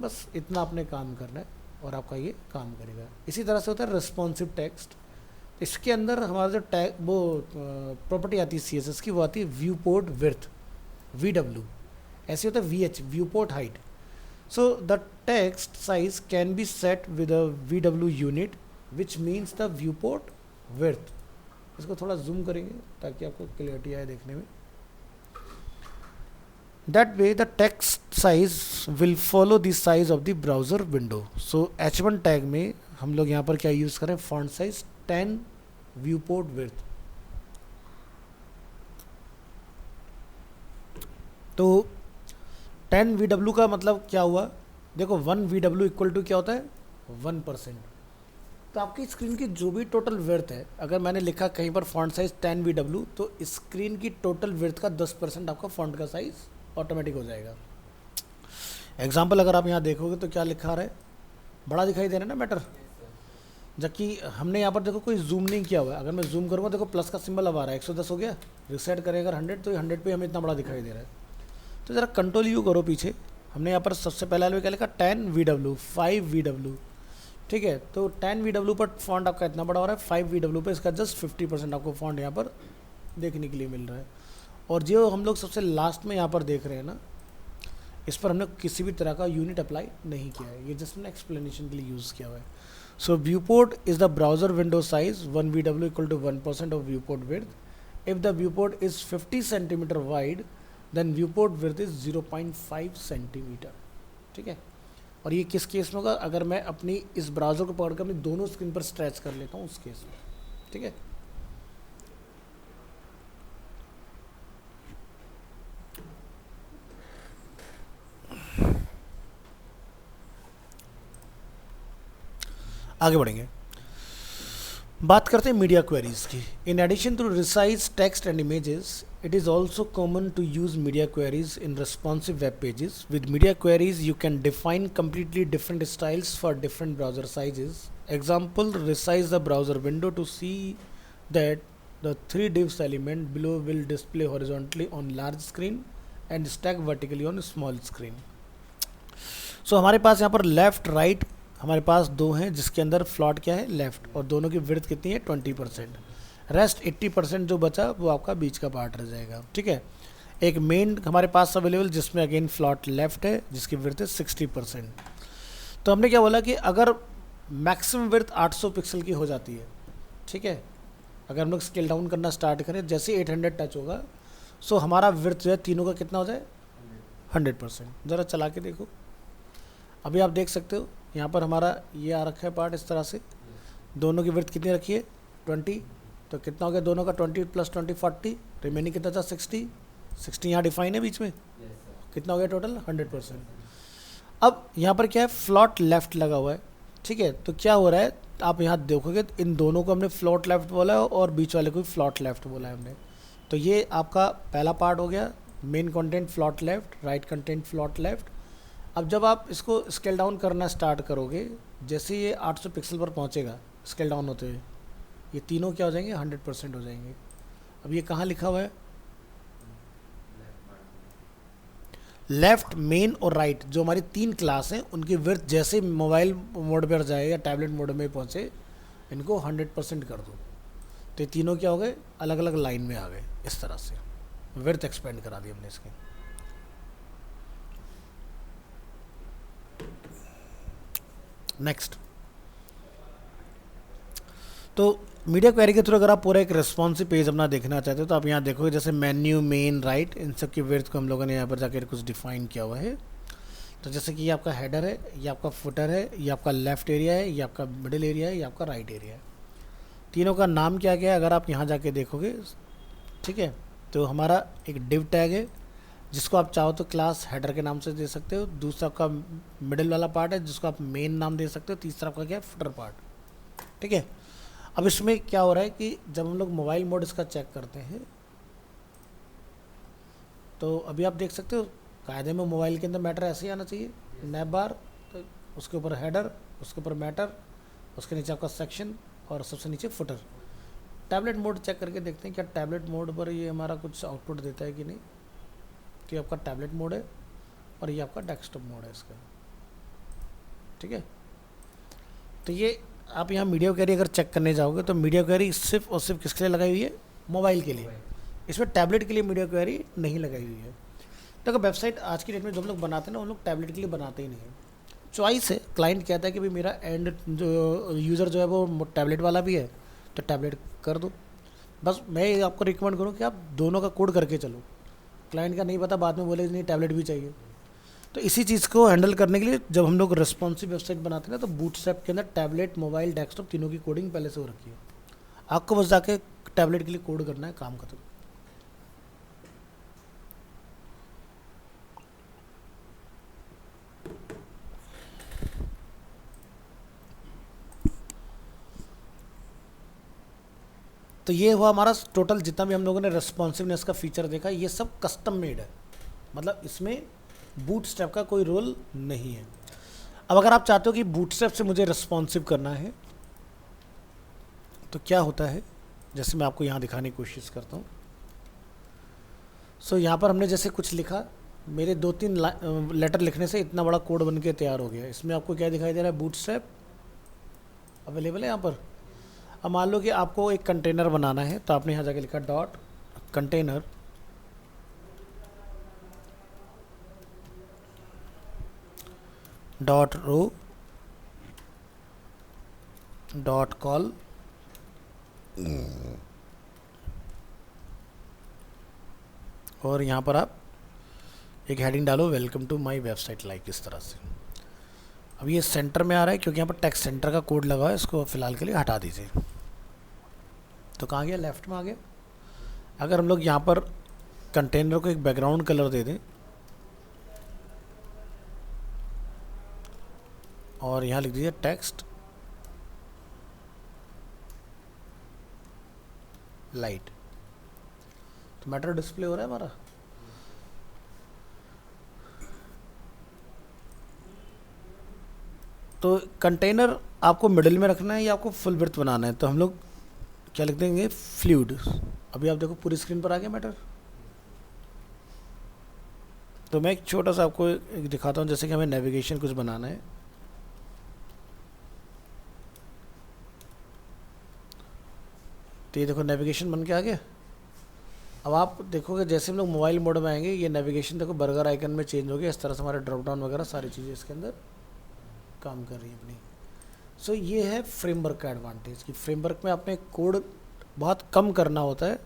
बस इतना आपने काम करना है और आपका ये काम करेगा। इसी तरह से होता है रिस्पॉन्सिव टेक्स्ट। इसके अंदर हमारा जो टैग वो प्रॉपर्टी आती है CSS की, वो आती है व्यू पोर्ट विड्थ, VW। ऐसे होता है VH, view port height. So the text size can be set with a VW unit which means the view port width. इसको थोड़ा जूम करेंगे ताकि आपको क्लियरिटी आए देखने में। That way the text size will follow the size of the browser window. So H1 tag में हम लोग यहाँ पर क्या यूज़ करें, font size 10 viewport width। तो 10 VW का मतलब क्या हुआ, देखो 1 VW इक्वल टू क्या होता है 1%। तो आपकी स्क्रीन की जो भी टोटल विड्थ है, अगर मैंने लिखा कहीं पर font size 10 VW, तो स्क्रीन की टोटल विड्थ का 10% आपका फॉन्ट का साइज़ ऑटोमेटिक हो जाएगा। एग्जाम्पल अगर आप यहाँ देखोगे तो क्या लिखा रहा है, बड़ा दिखाई दे रहा है ना मैटर, जबकि हमने यहाँ पर देखो कोई जूम नहीं किया हुआ है। अगर मैं जूम करूँगा देखो प्लस का सिंबल अब आ रहा है, 110 हो गया, रिसेट करें अगर 100 तो 100 पे हमें इतना बड़ा दिखाई दे रहा है। तो ज़रा कंट्रोल यू करो पीछे, हमने यहाँ पर सबसे पहले क्या लिखा 10 VW, 5 VW, ठीक है। तो 10 VW पर फॉन्ट आपका इतना बड़ा हो रहा है, 5 VW पे इसका जस्ट 50% आपको फॉन्ट यहाँ पर देखने के लिए मिल रहा है। और जो हम लोग सबसे लास्ट में यहाँ पर देख रहे हैं ना, इस पर हमने किसी भी तरह का यूनिट अप्लाई नहीं किया है, ये जस्ट हमने एक्सप्लेनेशन के लिए यूज़ किया हुआ है। So viewport is the browser window size 1 VW equal to 1% of viewport width. If the viewport is 50 centimetre wide then viewport width is 0.5 centimetre, ठीक है। और ये किस केस में होगा, अगर मैं अपनी इस ब्राउज़र को पकड़ कर अपनी दोनों स्क्रीन पर स्ट्रेच कर लेता हूँ उस केस में, ठीक है। आगे बढ़ेंगे, बात करते हैं मीडिया क्वेरीज की। In addition to resize text and images, it is also common to use media queries in responsive web pages. With media queries you can define completely different styles for different browser sizes. Example, resize the browser window to see that the 3 divs element below will display horizontally on large screen and stack vertically on small screen. So हमारे पास यहाँ पर लेफ्ट राइट हमारे पास 2 हैं, जिसके अंदर फ्लॉट क्या है लेफ्ट, और दोनों की विड्थ कितनी है 20%। रेस्ट 80% जो बचा वो आपका बीच का पार्ट रह जाएगा, ठीक है। एक मेन हमारे पास अवेलेबल जिसमें अगेन फ्लॉट लेफ्ट है, जिसकी विड्थ है 60%। तो हमने क्या बोला कि अगर मैक्सिमम विड्थ 800 पिक्सल की हो जाती है, ठीक है, अगर हम लोग स्केल डाउन करना स्टार्ट करें, जैसे 800 टच होगा, सो हमारा विड्थ जो है तीनों का कितना हो जाए 100%। ज़रा चला के देखो, अभी आप देख सकते हो यहाँ पर हमारा ये आ रखा है पार्ट इस तरह से, दोनों की विड्थ कितनी रखी है 20, तो कितना हो गया दोनों का 20 + 20 40, रिमेनिंग कितना था 60 यहाँ डिफाइन है बीच में, कितना हो गया टोटल 100%। अब यहाँ पर क्या है फ्लॉट लेफ्ट लगा हुआ है, ठीक है। तो क्या हो रहा है आप यहाँ देखोगे, इन दोनों को हमने फ्लॉट लेफ्ट बोला है और बीच वाले को भी फ्लॉट लेफ्ट बोला है हमने। तो ये आपका पहला पार्ट हो गया, main content float left, right content float left. अब जब आप इसको स्केल डाउन करना स्टार्ट करोगे, जैसे ये 800 पिक्सल पर पहुंचेगा स्केल डाउन होते हुए, ये तीनों क्या हो जाएंगे 100% हो जाएंगे। अब ये कहाँ लिखा हुआ है, लेफ्ट, मेन और राइट, जो हमारी 3 क्लास हैं उनकी विड्थ जैसे मोबाइल मोड पर जाए या टैबलेट मोड में पहुँचे, इनको 100% कर दो। तो ये तीनों क्या हो गए अलग अलग लाइन में आ गए, इस तरह से विड्थ एक्सपेंड करा दी हमने इसकी। नेक्स्ट, तो मीडिया क्वेरी के थ्रू अगर आप पूरा एक रिस्पॉन्सिव पेज अपना देखना चाहते हो, तो आप यहाँ देखोगे जैसे मेन्यू, मेन, राइट, इन सब की विड्थ को हम लोगों ने यहाँ पर जाकर कुछ डिफाइन किया हुआ है। तो जैसे कि ये आपका हेडर है, ये आपका फुटर है, ये आपका लेफ्ट एरिया है, ये आपका मिडिल एरिया है, ये आपका राइट एरिया है। तीनों का नाम क्या क्या है अगर आप यहाँ जाके देखोगे, ठीक है। तो हमारा एक डिव टैग है जिसको आप चाहो तो क्लास हेडर के नाम से दे सकते हो, दूसरा आपका मिडिल वाला पार्ट है जिसको आप मेन नाम दे सकते हो, तीसरा आपका क्या है फुटर पार्ट। ठीक है, अब इसमें क्या हो रहा है कि जब हम लोग मोबाइल मोड इसका चेक करते हैं तो अभी आप देख सकते हो कायदे में मोबाइल के अंदर मैटर ऐसे ही आना चाहिए, नैब बार, तो उसके ऊपर हेडर, उसके ऊपर मैटर, उसके नीचे आपका सेक्शन और सबसे नीचे फुटर। टैबलेट मोड चेक करके देखते हैं क्या टैबलेट मोड पर ये हमारा कुछ आउटपुट देता है कि नहीं। तो ये आपका टैबलेट मोड है और ये आपका डेस्कटॉप मोड है इसका। ठीक है, तो ये आप यहाँ मीडिया क्वेरी अगर चेक करने जाओगे तो मीडिया क्वेरी सिर्फ और सिर्फ किसके लिए लगाई हुई है, मोबाइल के लिए। इसमें टैबलेट के लिए मीडिया क्वेरी नहीं लगाई हुई है। तो अगर वेबसाइट आज की डेट में जो हम लोग बनाते हैं ना, उन लोग टैबलेट के लिए बनाते ही नहीं है, चॉइस है। क्लाइंट कहता है कि भाई मेरा एंड जो यूज़र जो है वो टैबलेट वाला भी है तो टैबलेट कर दो। बस मैं ये आपको रिकमेंड करूँ कि आप दोनों का कोड करके चलो। क्लाइंट का नहीं पता, बाद में बोले नहीं टैबलेट भी चाहिए। तो इसी चीज़ को हैंडल करने के लिए जब हम लोग रिस्पॉन्सिव वेबसाइट बनाते हैं ना, तो बूटस्ट्रैप के अंदर टैबलेट, मोबाइल, डेस्कटॉप तीनों की कोडिंग पहले से हो रखी है। आपको बस जाके टैबलेट के लिए कोड करना है, काम खत्म। तो ये हुआ हमारा टोटल, जितना भी हम लोगों ने रेस्पॉन्सिवनेस का फीचर देखा, ये सब कस्टम मेड है, मतलब इसमें बूटस्ट्रैप का कोई रोल नहीं है। अब अगर आप चाहते हो कि बूटस्ट्रैप से मुझे रेस्पॉन्सिव करना है तो क्या होता है, जैसे मैं आपको यहाँ दिखाने की कोशिश करता हूँ। सो यहाँ पर हमने जैसे कुछ लिखा, मेरे 2-3 लेटर लिखने से इतना बड़ा कोड बन के तैयार हो गया। इसमें आपको क्या दिखाई दे रहा है, बूटस्ट्रैप अवेलेबल है यहाँ पर। अब मान लो कि आपको एक कंटेनर बनाना है तो आपने यहाँ जाके लिखा dot container dot row dot col और यहाँ पर आप एक हेडिंग डालो, welcome to my website, like इस तरह से। अब ये सेंटर में आ रहा है क्योंकि यहाँ पर टेक्स्ट सेंटर का कोड लगा है, इसको फिलहाल के लिए हटा दीजिए। तो कहाँ गया, लेफ्ट में आ गया। अगर हम लोग यहाँ पर कंटेनर को एक बैकग्राउंड कलर दे दें और यहाँ लिख दीजिए टेक्स्ट लाइट, तो मैटर डिस्प्ले हो रहा है हमारा। तो कंटेनर आपको मिडिल में रखना है या आपको फुल ब्रेथ बनाना है, तो हम लोग क्या लिख देंगे, फ्लूइड। अभी आप देखो पूरी स्क्रीन पर आ गया मैटर। तो मैं एक छोटा सा आपको एक दिखाता हूँ, जैसे कि हमें नेविगेशन कुछ बनाना है। तो ये देखो नेविगेशन बन के आ गया। अब आप देखोगे जैसे हम लोग मोबाइल मोड में आएंगे, ये नेविगेशन देखो बर्गर आइकन में चेंज हो गया। इस तरह से हमारे ड्रॉप डाउन वगैरह सारी चीज़ें इसके अंदर काम कर रही हैं अपनी। सो ये है फ्रेमवर्क का एडवांटेज कि फ्रेमवर्क में आपने कोड बहुत कम करना होता है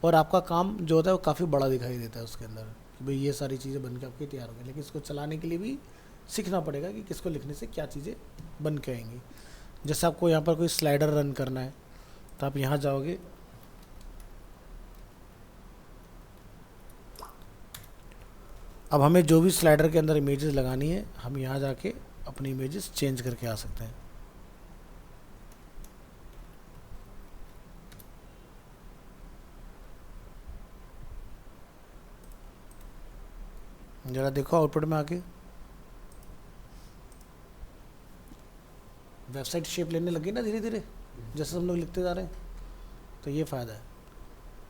और आपका काम जो होता है वो काफ़ी बड़ा दिखाई देता है उसके अंदर, कि भाई ये सारी चीज़ें बन के आपकी तैयार हो गई। लेकिन इसको चलाने के लिए भी सीखना पड़ेगा कि किसको लिखने से क्या चीज़ें बन के आएंगी। जैसे आपको यहाँ पर कोई स्लाइडर रन करना है तो आप यहाँ जाओगे, अब हमें जो भी स्लाइडर के अंदर इमेजेस लगानी है हम यहाँ जाके अपनी इमेजेस चेंज करके आ सकते हैं। ज़रा देखो आउटपुट में आके वेबसाइट शेप लेने लगी ना धीरे धीरे, जैसे हम लोग लिखते जा रहे हैं। तो ये फ़ायदा है।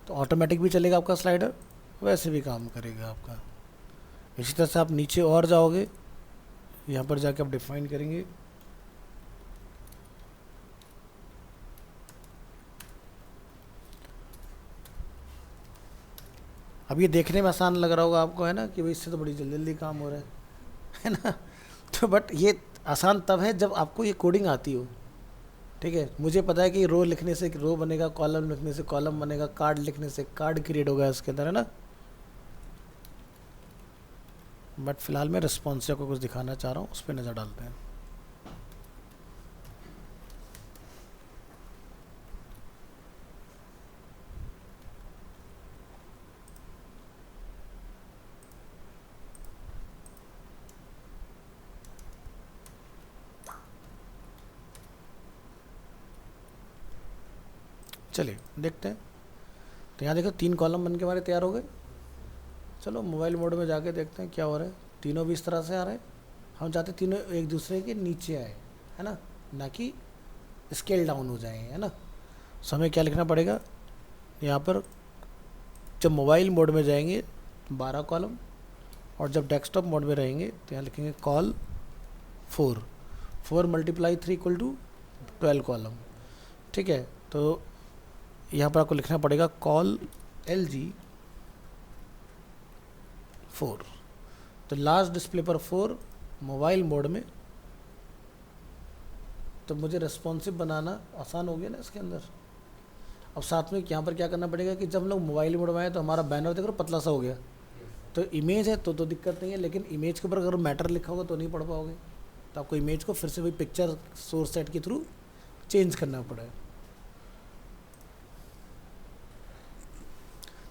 तो ऑटोमेटिक भी चलेगा आपका स्लाइडर, वैसे भी काम करेगा आपका। इसी तरह से आप नीचे और जाओगे, यहाँ पर जाके आप डिफाइन करेंगे अब ये देखने में आसान लग रहा होगा आपको, है ना, कि भाई इससे तो बड़ी जल्दी जल्दी काम हो रहा है ना। तो बट ये आसान तब है जब आपको ये कोडिंग आती हो। ठीक है, मुझे पता है कि रो लिखने से रो बनेगा, कॉलम लिखने से कॉलम बनेगा, कार्ड लिखने से कार्ड क्रिएट होगा इसके अंदर, है ना। बट फिलहाल मैं रिस्पॉन्सिव को कुछ दिखाना चाह रहा हूँ, उस पर नज़र डालते हैं। चलिए देखते हैं। तो यहाँ देखो 3 कॉलम बन के हमारे तैयार हो गए। चलो मोबाइल मोड में जाके देखते हैं क्या हो रहा है। तीनों भी इस तरह से आ रहे हैं। हम चाहते तीनों एक दूसरे के नीचे आए, है ना कि स्केल डाउन हो जाए, है ना। सो हमें क्या लिखना पड़ेगा यहाँ पर, जब मोबाइल मोड में जाएंगे 12 कॉलम, और जब डेस्कटॉप मोड में रहेंगे तो यहाँ लिखेंगे कॉल 4 × 3 = 12 कॉलम। ठीक है, तो यहाँ पर आपको लिखना पड़ेगा कॉल LG 4। तो लास्ट डिस्प्ले पर 4 मोबाइल मोड में, तो मुझे रेस्पॉन्सिव बनाना आसान हो गया ना इसके अंदर। अब साथ में यहाँ पर क्या करना पड़ेगा कि जब हम लोग मोबाइल मोड में आए तो हमारा बैनर देखो पतला सा हो गया। तो इमेज है तो दिक्कत नहीं है, लेकिन इमेज के ऊपर अगर मैटर लिखा होगा तो नहीं पढ़ पाओगे। तो आपको इमेज को फिर से वही पिक्चर सोर्स सेट के थ्रू चेंज करना पड़ेगा।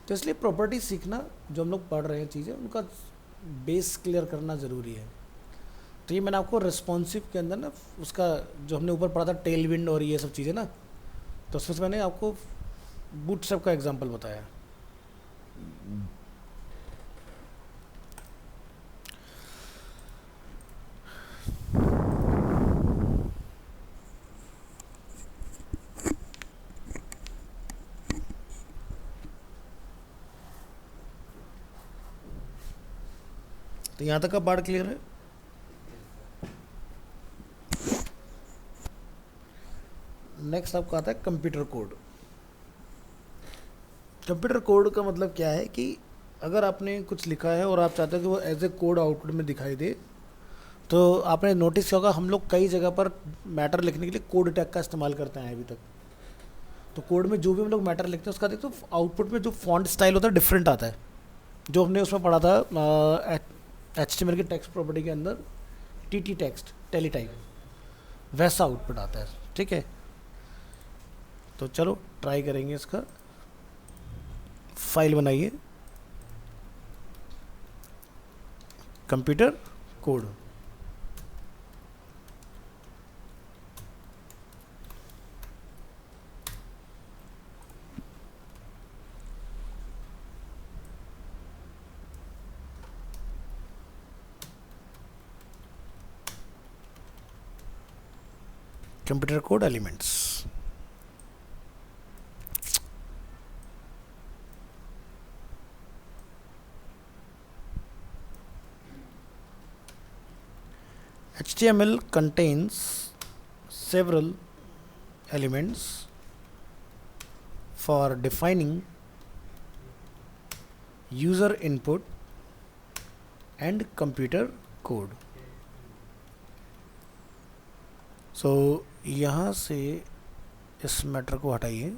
तो इसलिए प्रॉपर्टी सीखना, जो हम लोग पढ़ रहे हैं चीज़ें, उनका बेस क्लियर करना ज़रूरी है। तो ये मैंने आपको रिस्पॉन्सिव के अंदर ना, उसका जो हमने ऊपर पढ़ा था टेल विंड और ये सब चीज़ें ना, तो उसमें से मैंने आपको बूटस्ट्रैप का एग्जांपल बताया। तो यहाँ तक का पार्ट क्लियर है। नेक्स्ट आपको आता है कंप्यूटर कोड। कंप्यूटर कोड का मतलब क्या है कि अगर आपने कुछ लिखा है और आप चाहते हो कि वो एज ए कोड आउटपुट में दिखाई दे, तो आपने नोटिस किया होगा हम लोग कई जगह पर मैटर लिखने के लिए कोड टैग का इस्तेमाल करते हैं अभी तक। तो कोड में जो भी हम लोग मैटर लिखते हैं उसका देखो आउटपुट में जो फॉन्ट स्टाइल होता है डिफरेंट आता है। जो हमने उसमें पढ़ा था HTML की टेक्स्ट प्रॉपर्टी के अंदर TT टेक्स्ट टेलीटाइप, वैसा आउटपुट आता है। ठीक है, तो चलो ट्राई करेंगे इसका। फाइल बनाइए computer code. Computer code elements. HTML contains several elements for defining user input and computer code. So यहाँ से इस मैटर को हटाइए,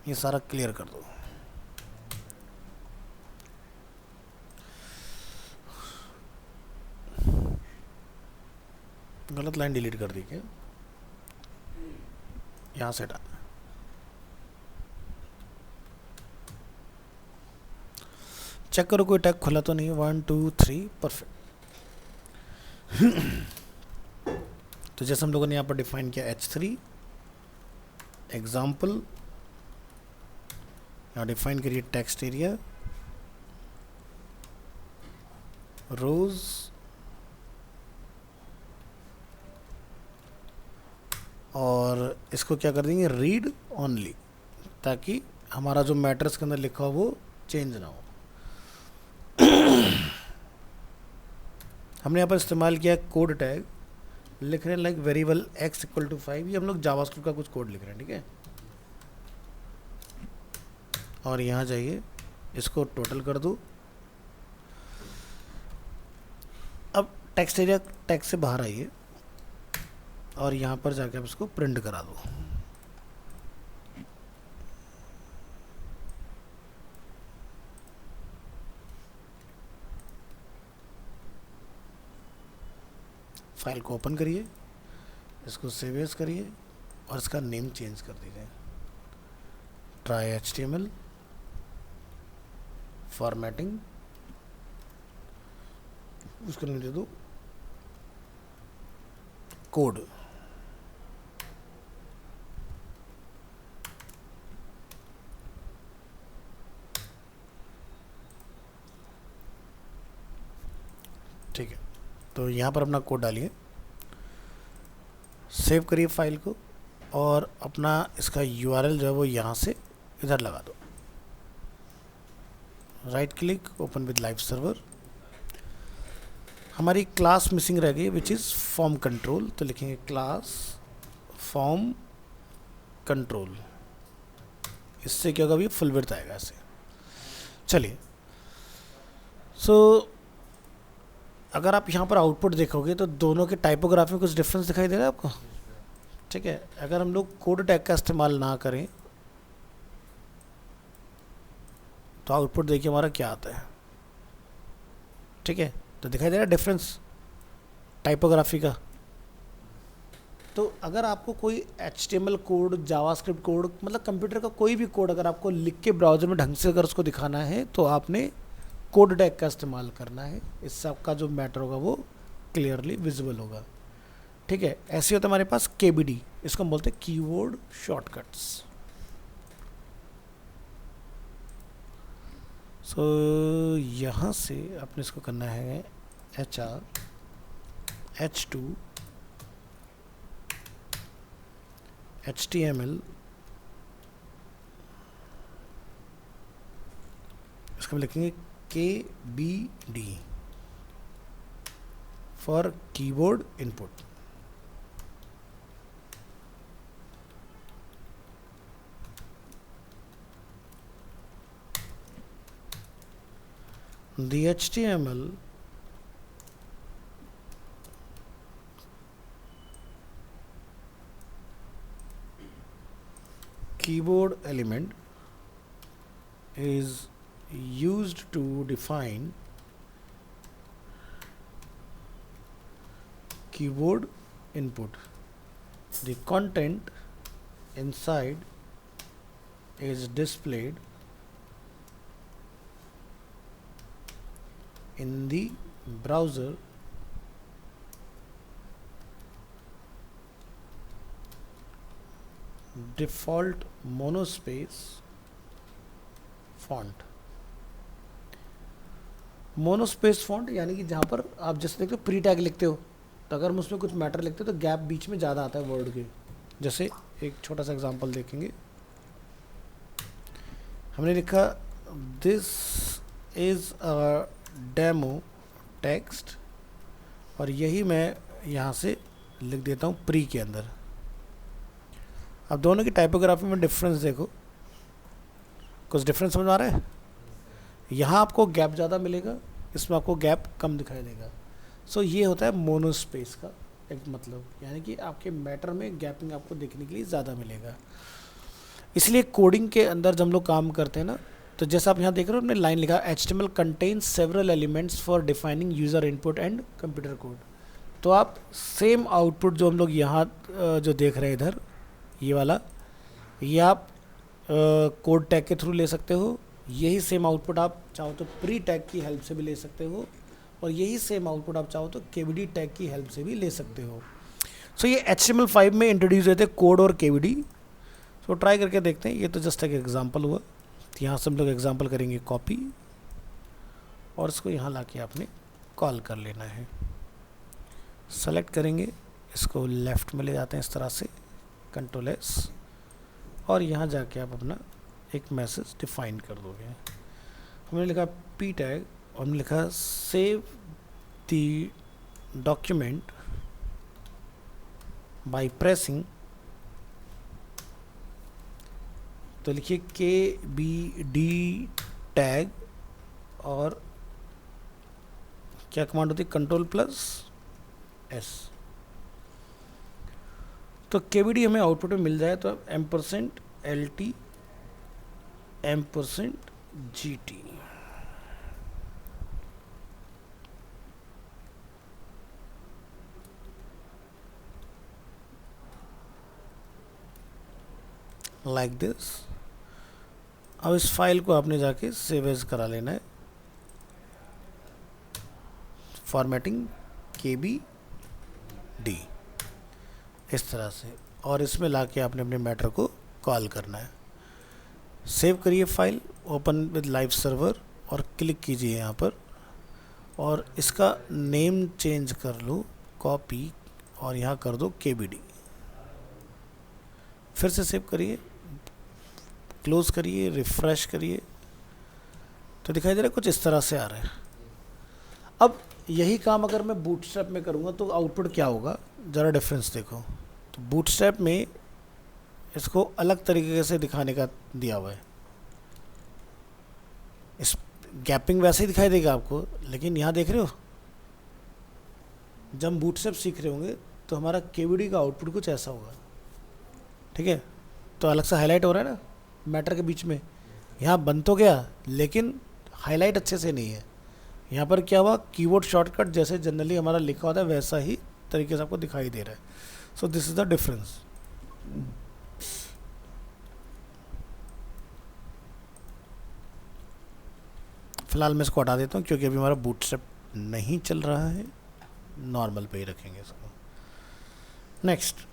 ये सारा क्लियर कर दो। गलत लाइन डिलीट कर दी क्या? यहाँ से हटा। चेक करो कोई टैग खुला तो नहीं। 1 2 3 परफेक्ट। तो जैसे हम लोगों ने यहाँ पर डिफाइन किया H3 एग्जाम्पल, यहाँ डिफाइन करिए टेक्स्ट एरिया, रोज, और इसको क्या कर देंगे रीड ओनली, ताकि हमारा जो मैटर्स के अंदर लिखा हो वो चेंज ना हो। हमने यहाँ पर इस्तेमाल किया कोड टैग, लिख रहे हैं लाइक वेरिएबल x = 5। ये हम लोग जावास्क्रिप्ट का कुछ कोड लिख रहे हैं, ठीक है। और यहाँ जाइए, इसको टोटल कर दो। अब टेक्स्ट एरिया टैग से बाहर आइए और यहाँ पर जाके आप इसको प्रिंट करा दो। फाइल को ओपन करिए, इसको सेव एज करिए और इसका नेम चेंज कर दीजिए। ट्राई HTML फॉर्मेटिंग, उसको नेम दे दो कोड। तो यहाँ पर अपना कोड डालिए, सेव करिए फाइल को और अपना इसका यूआरएल जो है वो यहाँ से इधर लगा दो। Right click, open with live server. हमारी क्लास मिसिंग रह गई विच इज़ फॉर्म कंट्रोल, तो लिखेंगे क्लास फॉर्म कंट्रोल। इससे क्या होगा, अभी फुल विड्थ आएगा ऐसे। चलिए, सो अगर आप यहाँ पर आउटपुट देखोगे तो दोनों के टाइपोग्राफी में कुछ डिफरेंस दिखाई दे रहा है आपको। ठीक है, अगर हम लोग कोड टैग का इस्तेमाल ना करें तो आउटपुट देखिए हमारा क्या आता है। ठीक है, तो दिखाई दे रहा है डिफरेंस टाइपोग्राफी का। तो अगर आपको कोई HTML कोड, जावास्क्रिप्ट कोड, मतलब कंप्यूटर का कोई भी कोड अगर आपको लिख के ब्राउज़र में ढंग से अगर उसको दिखाना है तो आपने कोड टैग का इस्तेमाल करना है। इससे आपका जो मैटर होगा वो क्लियरली विजिबल होगा। ठीक है, ऐसे होता है हमारे पास KBD, इसको हम बोलते हैं कीवर्ड शॉर्टकट्स। सो यहाँ से आपने इसको करना है HR H2 HTML, इसको हम लिखेंगे KBD for keyboard input. The HTML keyboard element is used to define keyboard input. The content inside is displayed in the browser default monospace font। Monospace font यानी कि जहाँ पर आप जैसे देखते हो प्री टैग लिखते हो तो अगर हम उसमें कुछ मैटर लिखते हो तो गैप बीच में ज़्यादा आता है वर्ड के। जैसे एक छोटा सा एग्जांपल देखेंगे, हमने लिखा this is a demo text और यही मैं यहाँ से लिख देता हूँ प्री के अंदर। अब दोनों की टाइपोग्राफी में डिफरेंस देखो, कुछ डिफरेंस समझ आ रहा है। यहाँ आपको गैप ज़्यादा मिलेगा, इसमें आपको गैप कम दिखाई देगा। सो ये होता है मोनोस्पेस का एक मतलब, यानी कि आपके मैटर में गैपिंग आपको देखने के लिए ज़्यादा मिलेगा। इसलिए कोडिंग के अंदर जब हम लोग काम करते हैं ना, तो जैसा आप यहाँ देख रहे हो, हमने लाइन लिखा HTML contains several elements for defining user input and computer code. तो आप सेम आउटपुट जो हम लोग यहाँ जो देख रहे हैं इधर, ये वाला, ये आप कोड टैग के थ्रू ले सकते हो। यही सेम आउटपुट आप चाहो तो प्री टैग की हेल्प से भी ले सकते हो और यही सेम आउटपुट आप चाहो तो KBD टैग की हेल्प से भी ले सकते हो। सो ये HTML5 में इंट्रोड्यूस हुए थे कोड और KBD। सो ट्राई करके देखते हैं। ये तो जस्ट एक एग्जांपल हुआ, तो यहाँ से हम लोग एग्जांपल करेंगे कॉपी और इसको यहाँ लाके आपने कॉल कर लेना है। सेलेक्ट करेंगे, इसको लेफ़्ट में ले जाते हैं इस तरह से, Ctrl+S, और यहाँ जाके आप अपना एक मैसेज डिफाइन कर दोगे। हमने लिखा P टैग और हमने लिखा save the document by pressing, तो लिखिए KBD टैग और क्या कमांड होती है, Ctrl+S। तो KBD हमें आउटपुट में मिल जाए तो $LT $GT। Like this. अब इस फाइल को आपने जाके सेव एज करा लेना है, फॉर्मेटिंग KBD इस तरह से, और इसमें लाके आपने अपने मैटर को कॉल करना है। सेव करिए file, open with live server और क्लिक कीजिए यहाँ पर और इसका नेम चेंज कर लो, कॉपी, और यहाँ कर दो KBD। फिर से सेव करिए, क्लोज करिए, रिफ्रेश करिए, तो दिखाई दे रहा है कुछ इस तरह से आ रहा है। अब यही काम अगर मैं बूटस्ट्रैप में करूँगा तो आउटपुट क्या होगा, ज़रा डिफरेंस देखो। तो बूटस्ट्रैप में इसको अलग तरीके से दिखाने का दिया हुआ है। इस गैपिंग वैसे ही दिखाई देगा आपको, लेकिन यहाँ देख रहे हो, जब हम बूटस्ट्रैप सीख रहे होंगे तो हमारा KBD का आउटपुट कुछ ऐसा होगा। ठीक है, तो अलग से हाईलाइट हो रहा है ना मैटर के बीच में। यहाँ बन तो गया लेकिन हाईलाइट अच्छे से नहीं है। यहाँ पर क्या हुआ, कीबोर्ड शॉर्टकट जैसे जनरली हमारा लिखा होता है वैसा ही तरीके से आपको दिखाई दे रहा है। So this is the difference. फिलहाल मैं इसको हटा देता हूँ क्योंकि अभी हमारा बूटस्ट्रैप नहीं चल रहा है, नॉर्मल पे ही रखेंगे इसको। नेक्स्ट,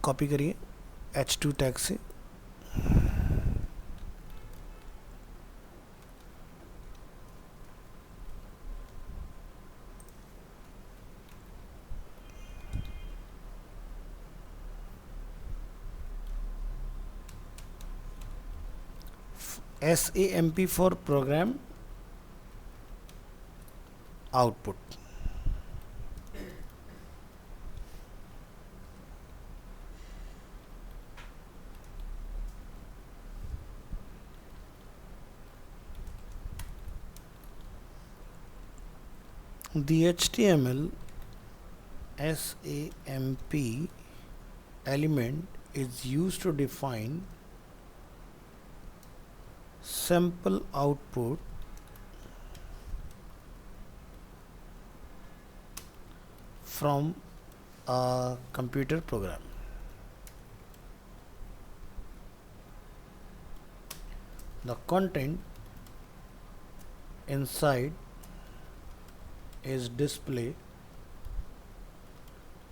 कॉपी करिए H2 टैग से, SAMP for program output। The HTML SAMP element is used to define sample output from a computer program. The content inside is displayed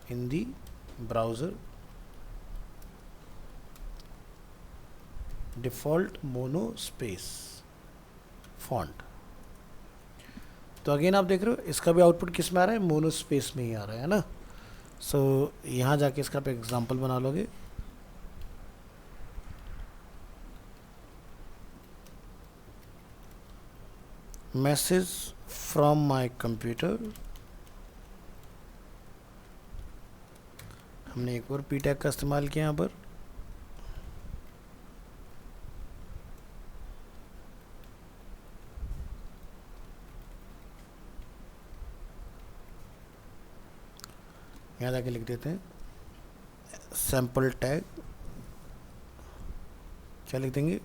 in the browser default monospace font। तो अगेन आप देख रहे हो इसका भी आउटपुट किस में आ रहा है, मोनोस्पेस में ही आ रहा है ना। सो यहाँ जाके इसका आप एग्जांपल बना लोगे। मैसेज फ्रॉम माय कंप्यूटर, हमने एक और P टैग का इस्तेमाल किया यहाँ पर। यहाँ जाके लिख देते हैं सैम्पल टैग, क्या लिख देंगे,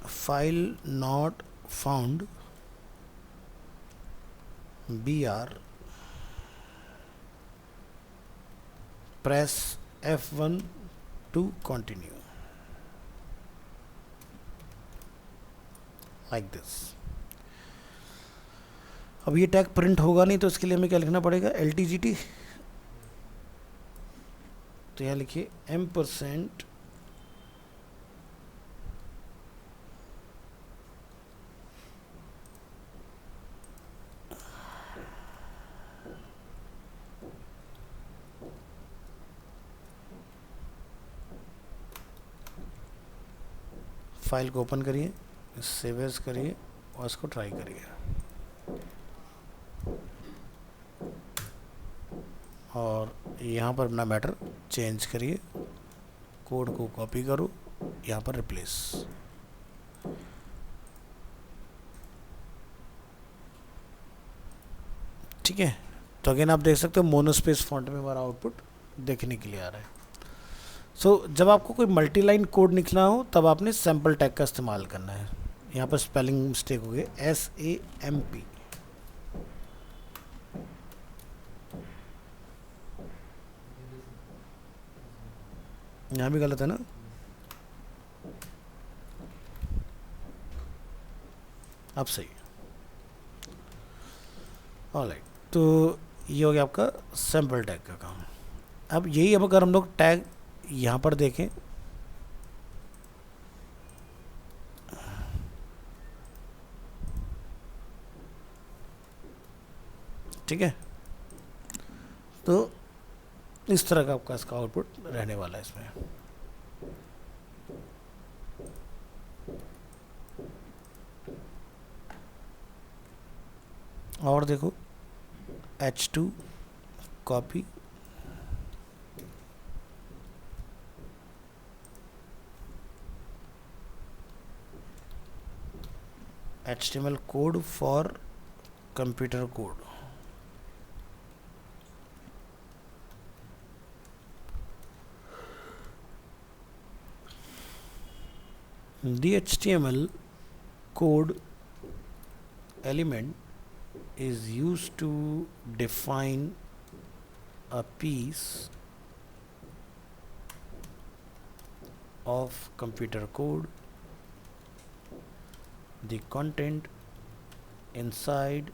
file not found BR, press F1 to continue, like this। अब ये टैग प्रिंट होगा नहीं तो इसके लिए हमें क्या लिखना पड़ेगा, LTGT। तो यहाँ लिखिए M% फाइल को ओपन करिए, सेव एज करिए और इसको ट्राई करिए, और यहाँ पर अपना मैटर चेंज करिए, कोड को कॉपी करो, यहाँ पर रिप्लेस। ठीक है, तो अगेन आप देख सकते हो मोनोस्पेस फॉन्ट में हमारा आउटपुट देखने के लिए आ रहा है। सो जब आपको कोई मल्टी लाइन कोड लिखना हो तब आपने सैम्पल टैग का इस्तेमाल करना है। यहाँ पर स्पेलिंग मिस्टेक हो गई, SAMP। यहाँ भी गलत है ना, अब सही। ऑलराइट, तो ये हो गया आपका सैम्पल टैग का काम। अब यही अब अगर हम लोग टैग यहाँ पर देखें ठीक है, तो इस तरह का आपका इसका आउटपुट रहने वाला है इसमें। और देखो H2 copy, HTML code for computer code. The HTML code element is used to define a piece of computer code. The content inside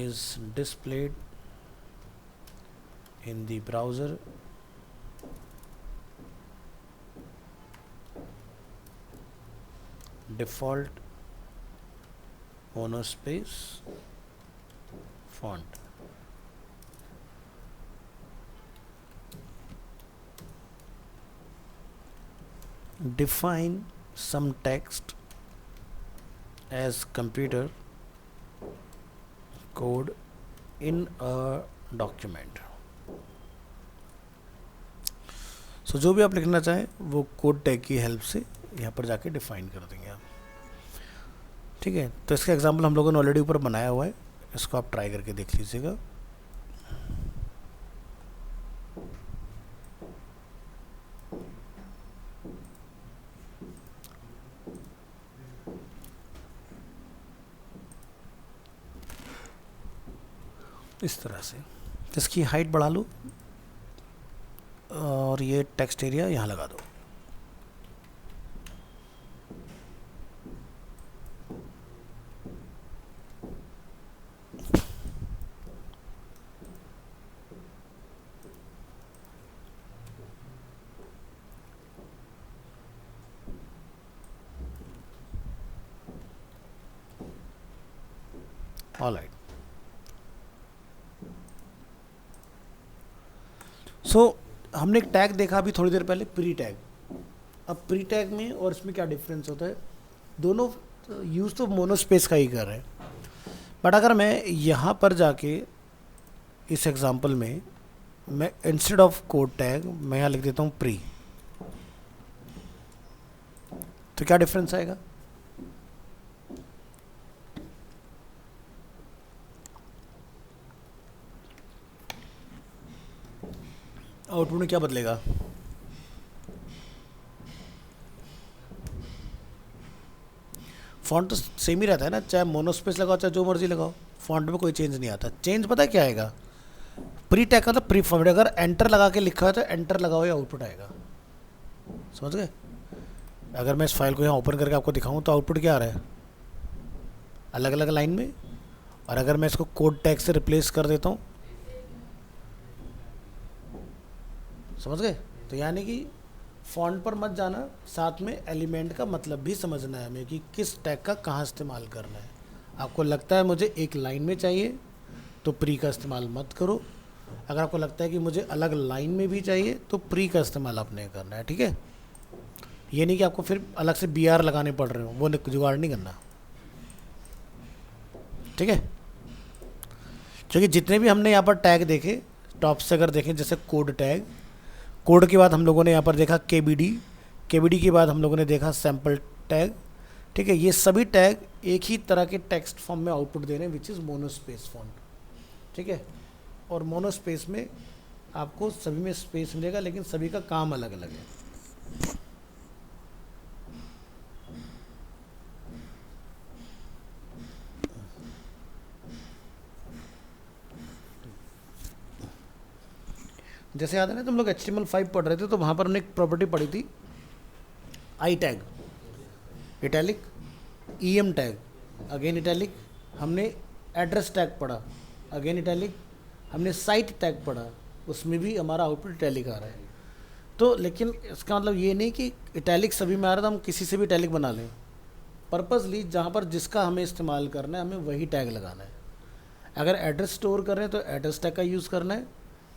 is displayed in the browser default monospace font. Define some text as computer code in a document. सो जो भी आप लिखना चाहें वो कोड टैग की हेल्प से यहाँ पर जाके डिफाइन कर देंगे आप, ठीक है। तो इसका एग्जांपल हम लोगों ने ऑलरेडी ऊपर बनाया हुआ है, इसको आप ट्राई करके देख लीजिएगा। इस तरह से इसकी हाइट बढ़ा लो और ये टेक्स्ट एरिया यहाँ लगा दो। ऑलराइट, सो हमने एक टैग देखा अभी थोड़ी देर पहले, प्री टैग। अब प्री टैग में और इसमें क्या डिफरेंस होता है, दोनों यूज़ तो मोनोस्पेस का ही कर रहे हैं, बट अगर मैं यहाँ पर जाके इस एग्जांपल में मैं इंस्टेड ऑफ कोड टैग मैं यहाँ लिख देता हूँ प्री, तो क्या डिफरेंस आएगा? आउटपुट में क्या बदलेगा? फॉन्ट तो सेम ही रहता है ना, चाहे मोनोस्पेस लगाओ चाहे जो मर्जी लगाओ, फॉन्ट में कोई चेंज नहीं आता। चेंज पता है क्या आएगा? प्री टैग का तो प्री फॉर्मेट, अगर एंटर लगा के लिखा है तो एंटर लगाओ या आउटपुट आएगा, समझ गए? अगर मैं इस फाइल को यहाँ ओपन करके आपको दिखाऊं तो आउटपुट क्या आ रहा है? अलग अलग लाइन में। और अगर मैं इसको कोड टैग से रिप्लेस कर देता हूँ, समझ गए? तो यानी कि फॉन्ट पर मत जाना, साथ में एलिमेंट का मतलब भी समझना है हमें कि किस टैग का कहाँ इस्तेमाल करना है। आपको लगता है मुझे एक लाइन में चाहिए तो प्री का इस्तेमाल मत करो, अगर आपको लगता है कि मुझे अलग लाइन में भी चाहिए तो प्री का इस्तेमाल आपने करना है, ठीक है। ये नहीं कि आपको फिर अलग से BR लगाने पड़ रहे हो, वो जुगाड़ नहीं करना, ठीक है। क्योंकि जितने भी हमने यहाँ पर टैग देखे, टॉप से अगर देखें, जैसे कोड टैग, कोड के बाद हम लोगों ने यहाँ पर देखा KBD, KBD के बाद हम लोगों ने देखा सैम्पल टैग, ठीक है। ये सभी टैग एक ही तरह के टेक्स्ट फॉर्म में आउटपुट दे रहे हैं, विच इज़ मोनोस्पेस फॉन्ट, ठीक है। और मोनोस्पेस में आपको सभी में स्पेस मिलेगा, लेकिन सभी का काम अलग अलग है। जैसे याद है ना, तुम लोग HTML5 पढ़ रहे थे तो वहाँ पर हमने एक प्रॉपर्टी पढ़ी थी, I tag, italic, EM tag, again italic, हमने एड्रेस टैग पढ़ा, अगेन इटैलिक, हमने साइट टैग पढ़ा, उसमें भी हमारा आउटपुट इटैलिक आ रहा है। तो लेकिन इसका मतलब ये नहीं कि इटैलिक सभी में आ रहा था हम किसी से भी इटैलिक बना लें, पर्पसली जहाँ पर जिसका हमें इस्तेमाल करना है हमें वही टैग लगाना है। अगर एड्रेस स्टोर कर रहे हैं तो एड्रेस टैग का यूज़ करना है,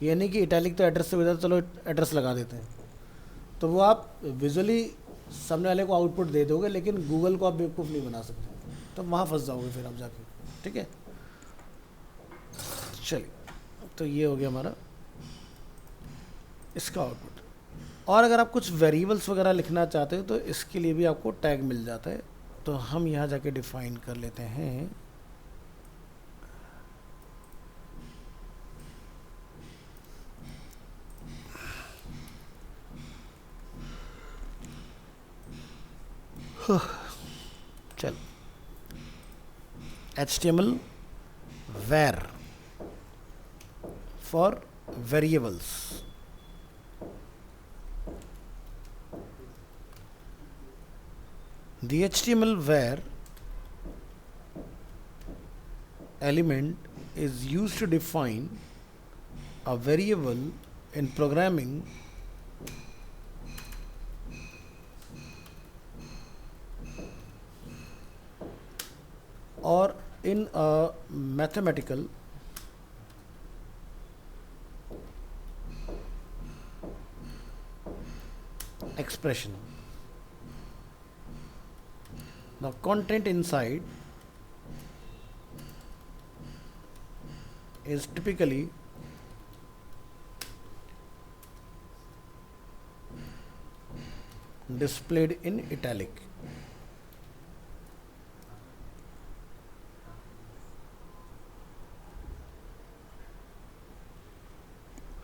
ये नहीं कि इटैलिक तो एड्रेस से बता चलो एड्रेस लगा देते हैं, तो वो आप विजुअली सामने वाले को आउटपुट दे दोगे लेकिन गूगल को आप बेवकूफ़ नहीं बना सकते, तो वहाँ फंस जाओगे फिर आप जाके। ठीक है, चलिए, तो ये हो गया हमारा इसका आउटपुट। और अगर आप कुछ वेरिएबल्स वगैरह लिखना चाहते हो तो इसके लिए भी आपको टैग मिल जाता है, तो हम यहाँ जाके डिफाइन कर लेते हैं चल HTML var for variables। The HTML var element is used to define a variable in programming or in a mathematical expression. The content inside is typically displayed in italic.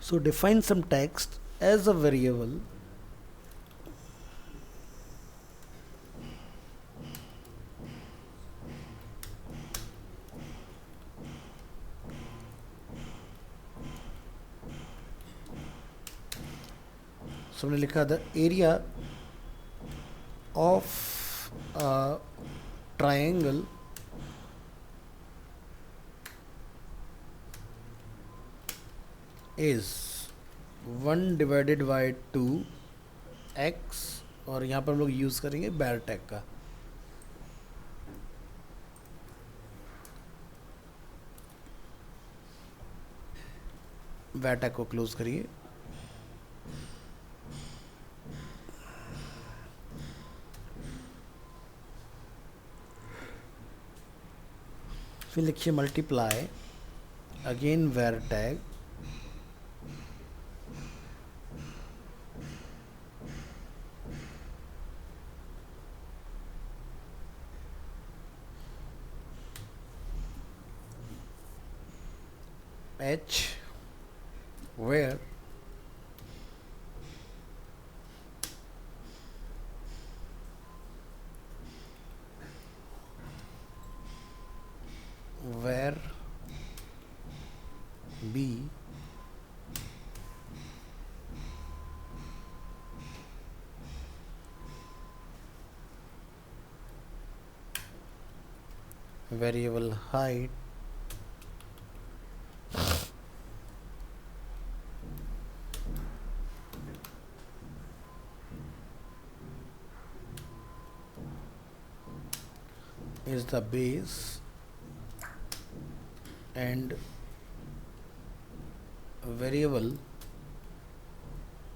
So define some text as a variable so हमने लिखा the area of a triangle is 1 divided by 2 x, और यहाँ पर हम लोग यूज़ करेंगे var tag का। var tag को क्लोज करिए। फिर लिखिए multiply again var tag h where where b variable height is the base and variable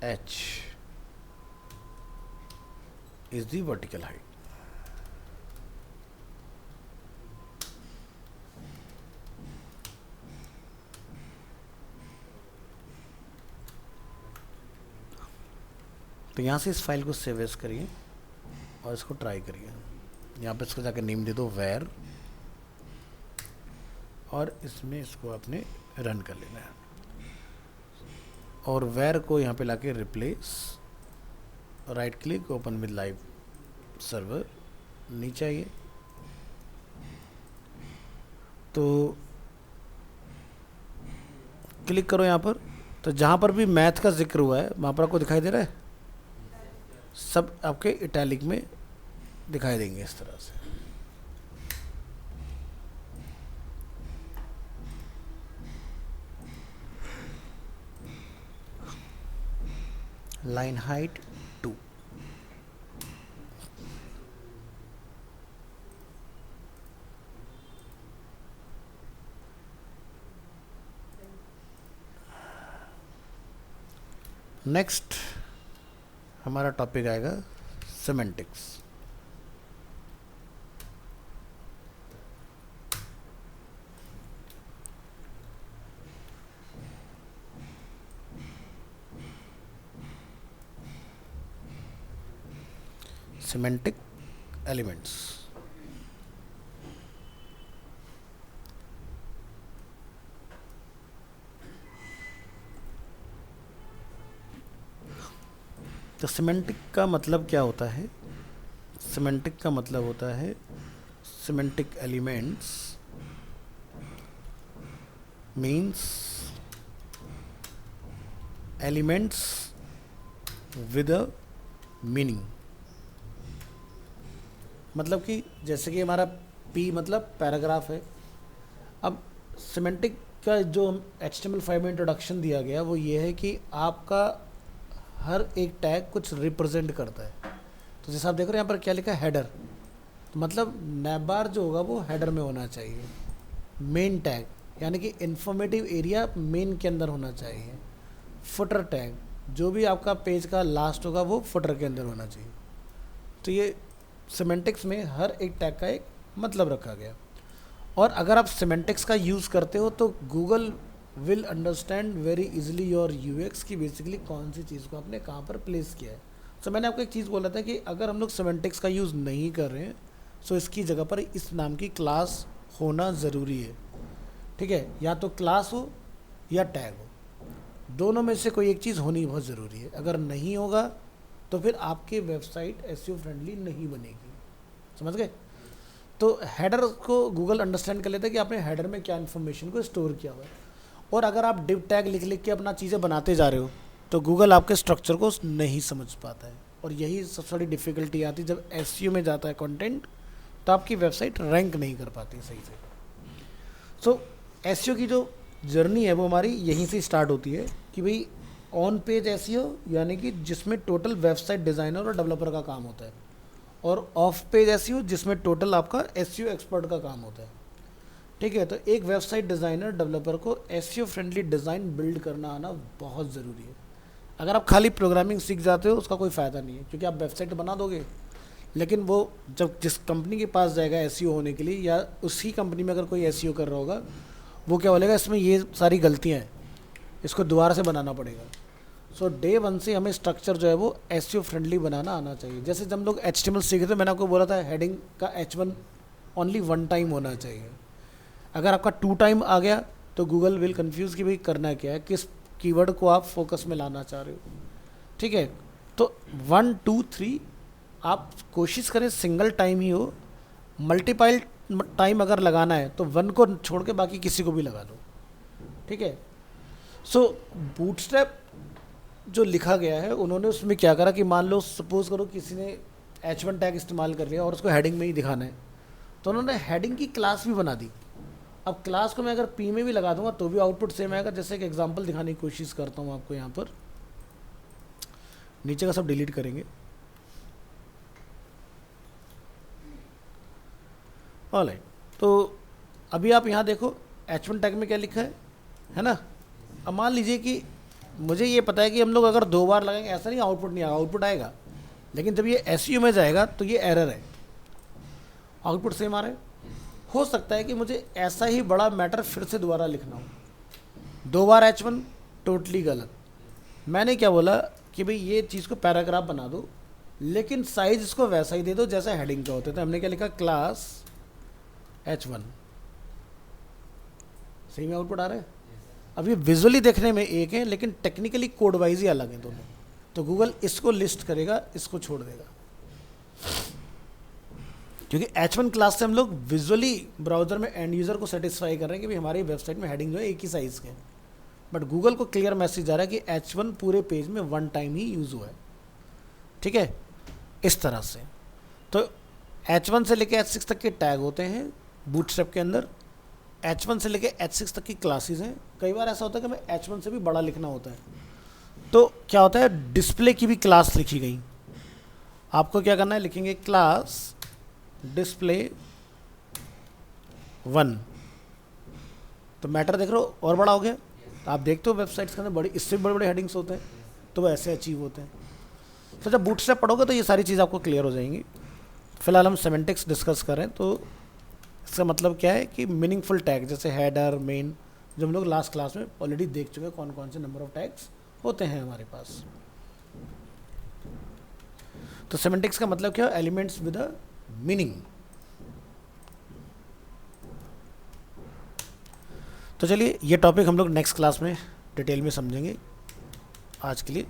h is the vertical height। तो यहाँ से इस फाइल को सेव एज करिए और इसको ट्राई करिए। यहाँ पे इसको जाकर नेम दे दो var, और इसमें इसको आपने रन कर लेना है, और var को यहाँ पे लाके replace, right click, open with live server, नहीं चाहिए तो क्लिक करो यहाँ पर। तो जहाँ पर भी मैथ का जिक्र हुआ है वहाँ पर आपको दिखाई दे रहा है, सब आपके इटैलिक में दिखाई देंगे इस तरह से। लाइन हाइट 2, नेक्स्ट हमारा टॉपिक आएगा सिमेंटिक्स। Semantic elements. तो सिमेंटिक का मतलब क्या होता है? सिमेंटिक का मतलब होता है semantic elements means elements with a meaning. मतलब कि जैसे कि हमारा पी मतलब पैराग्राफ है। अब सिमेंटिक का जो HTML5 में इंट्रोडक्शन दिया गया वो ये है कि आपका हर एक टैग कुछ रिप्रेजेंट करता है। तो जैसे आप देख रहे हैं यहाँ पर क्या लिखा है, हेडर। तो मतलब नैवबार जो होगा वो हेडर में होना चाहिए। मेन टैग यानी कि इंफॉर्मेटिव एरिया मेन के अंदर होना चाहिए। फुटर टैग जो भी आपका पेज का लास्ट होगा वो फुटर के अंदर होना चाहिए। तो ये सिमेंटिक्स में हर एक टैग का एक मतलब रखा गया। और अगर आप सिमेंटिक्स का यूज़ करते हो तो Google will understand very easily your UX की बेसिकली कौन सी चीज़ को आपने कहाँ पर प्लेस किया है। तो मैंने आपको एक चीज़ बोला था कि अगर हम लोग सिमेंटिक्स का यूज़ नहीं कर रहे हैं तो इसकी जगह पर इस नाम की क्लास होना ज़रूरी है। ठीक है, या तो क्लास हो या टैग हो, दोनों में से कोई एक चीज़ होनी बहुत ज़रूरी है। अगर नहीं होगा तो फिर आपकी वेबसाइट एसईओ फ्रेंडली नहीं बनेगी। समझ गए? तो हेडर को गूगल अंडरस्टैंड कर लेता है कि आपने हेडर में क्या इन्फॉर्मेशन को स्टोर किया हुआ है। और अगर आप डिव टैग लिख लिख के अपना चीज़ें बनाते जा रहे हो तो गूगल आपके स्ट्रक्चर को नहीं समझ पाता है। और यही सबसे बड़ी डिफ़िकल्टी आती है जब एसईओ में जाता है कंटेंट, तो आपकी वेबसाइट रैंक नहीं कर पाती सही से। सो एसईओ की जो जर्नी है वो हमारी यहीं से स्टार्ट होती है कि भाई ऑन पेज एसईओ यानी कि जिसमें टोटल वेबसाइट डिज़ाइनर और डेवलपर का काम होता है, और ऑफ पेज एसईओ जिसमें टोटल आपका एसईओ एक्सपर्ट का काम होता है। ठीक है, तो एक वेबसाइट डिज़ाइनर डेवलपर को एसईओ फ्रेंडली डिज़ाइन बिल्ड करना आना बहुत ज़रूरी है। अगर आप खाली प्रोग्रामिंग सीख जाते हो उसका कोई फ़ायदा नहीं है, क्योंकि आप वेबसाइट बना दोगे लेकिन वो जब जिस कंपनी के पास जाएगा एसईओ होने के लिए, या उसी कंपनी में अगर कोई एसईओ कर रहा होगा, वो क्या बोलेगा इसमें ये सारी गलतियाँ हैं, इसको दोबारा से बनाना पड़ेगा। सो डे वन से हमें स्ट्रक्चर जो है वो एसईओ फ्रेंडली बनाना आना चाहिए। जैसे जब लोग HTML सीखे थे, मैंने आपको बोला था हेडिंग का H1 ओनली 1 टाइम होना चाहिए। अगर आपका 2 टाइम आ गया तो गूगल विल कंफ्यूज कि भाई करना क्या है, किस कीवर्ड को आप फोकस में लाना चाह रहे हो। ठीक है, तो 1 2 3 आप कोशिश करें सिंगल टाइम ही हो। मल्टीपल टाइम अगर लगाना है तो 1 को छोड़ के बाकी किसी को भी लगा दो। ठीक है, सो बूटस्ट्रैप जो लिखा गया है उन्होंने उसमें क्या करा कि मान लो सपोज करो किसी ने H1 टैग इस्तेमाल कर लिया और उसको हेडिंग में ही दिखाना है, तो उन्होंने हेडिंग की क्लास भी बना दी। अब क्लास को मैं अगर पी में भी लगा दूंगा तो भी आउटपुट सेम आएगा। जैसे एक एग्जांपल दिखाने की कोशिश करता हूँ आपको, यहाँ पर नीचे का सब डिलीट करेंगे। ऑलराइट, तो अभी आप यहाँ देखो H1 टैग में क्या लिखा है ना। अब मान लीजिए कि मुझे ये पता है कि हम लोग अगर 2 बार लगाएंगे ऐसा नहीं आउटपुट नहीं आएगा, आउटपुट आएगा, लेकिन जब ये एसईओ में जाएगा तो ये एरर है, आउटपुट सेम आ रहा है। हो सकता है कि मुझे ऐसा ही बड़ा मैटर फिर से दोबारा लिखना हो, 2 बार H1 टोटली गलत। मैंने क्या बोला कि भाई ये चीज़ को पैराग्राफ बना दो, लेकिन साइज इसको वैसा ही दे दो जैसा हेडिंग का होता है। तो हमने क्या लिखा, क्लास H1। सही में आउटपुट आ रहा है। अब ये विजुअली देखने में एक है लेकिन टेक्निकली कोड वाइज ही अलग है दोनों। तो गूगल इसको लिस्ट करेगा, इसको छोड़ देगा, क्योंकि H1 क्लास से हम लोग विजुअली ब्राउजर में एंड यूज़र को सेटिस्फाई कर रहे हैं कि भाई हमारी वेबसाइट में हेडिंग जो है एक ही साइज़ के हैं। बट गूगल को क्लियर मैसेज आ रहा है कि H1 पूरे पेज में 1 टाइम ही यूज़ हुआ है। ठीक है, इस तरह से। तो H1 से लेके H6 तक के टैग होते हैं बूटस्ट्रैप के अंदर, H1 से लेके H6 तक की क्लासेस हैं। कई बार ऐसा होता है कि हमें H1 से भी बड़ा लिखना होता है, तो क्या होता है डिस्प्ले की भी क्लास लिखी गई। आपको क्या करना है, लिखेंगे क्लास डिस्प्ले 1। तो मैटर देख रहे हो और बड़ा हो गया। तो आप देखते हो वेबसाइट्स के अंदर बड़ी, इससे बड़े बड़े हेडिंग्स होते हैं। तो वो ऐसे अचीव होते हैं। तो जब बूटस्ट्रैप पढ़ोगे तो ये सारी चीज़ आपको क्लियर हो जाएंगी। फिलहाल हम सेमेंटिक्स डिस्कस करें तो इसका मतलब क्या है कि मीनिंगफुल टैग जैसे हेडर, मेन, जो हम लोग लास्ट क्लास में ऑलरेडी देख चुके हैं कौन कौन से नंबर ऑफ टैग्स होते हैं हमारे पास। तो सेमेंटिक्स का मतलब क्या है? Elements with a meaning. तो चलिए ये टॉपिक हम लोग नेक्स्ट क्लास में डिटेल में समझेंगे। आज के लिए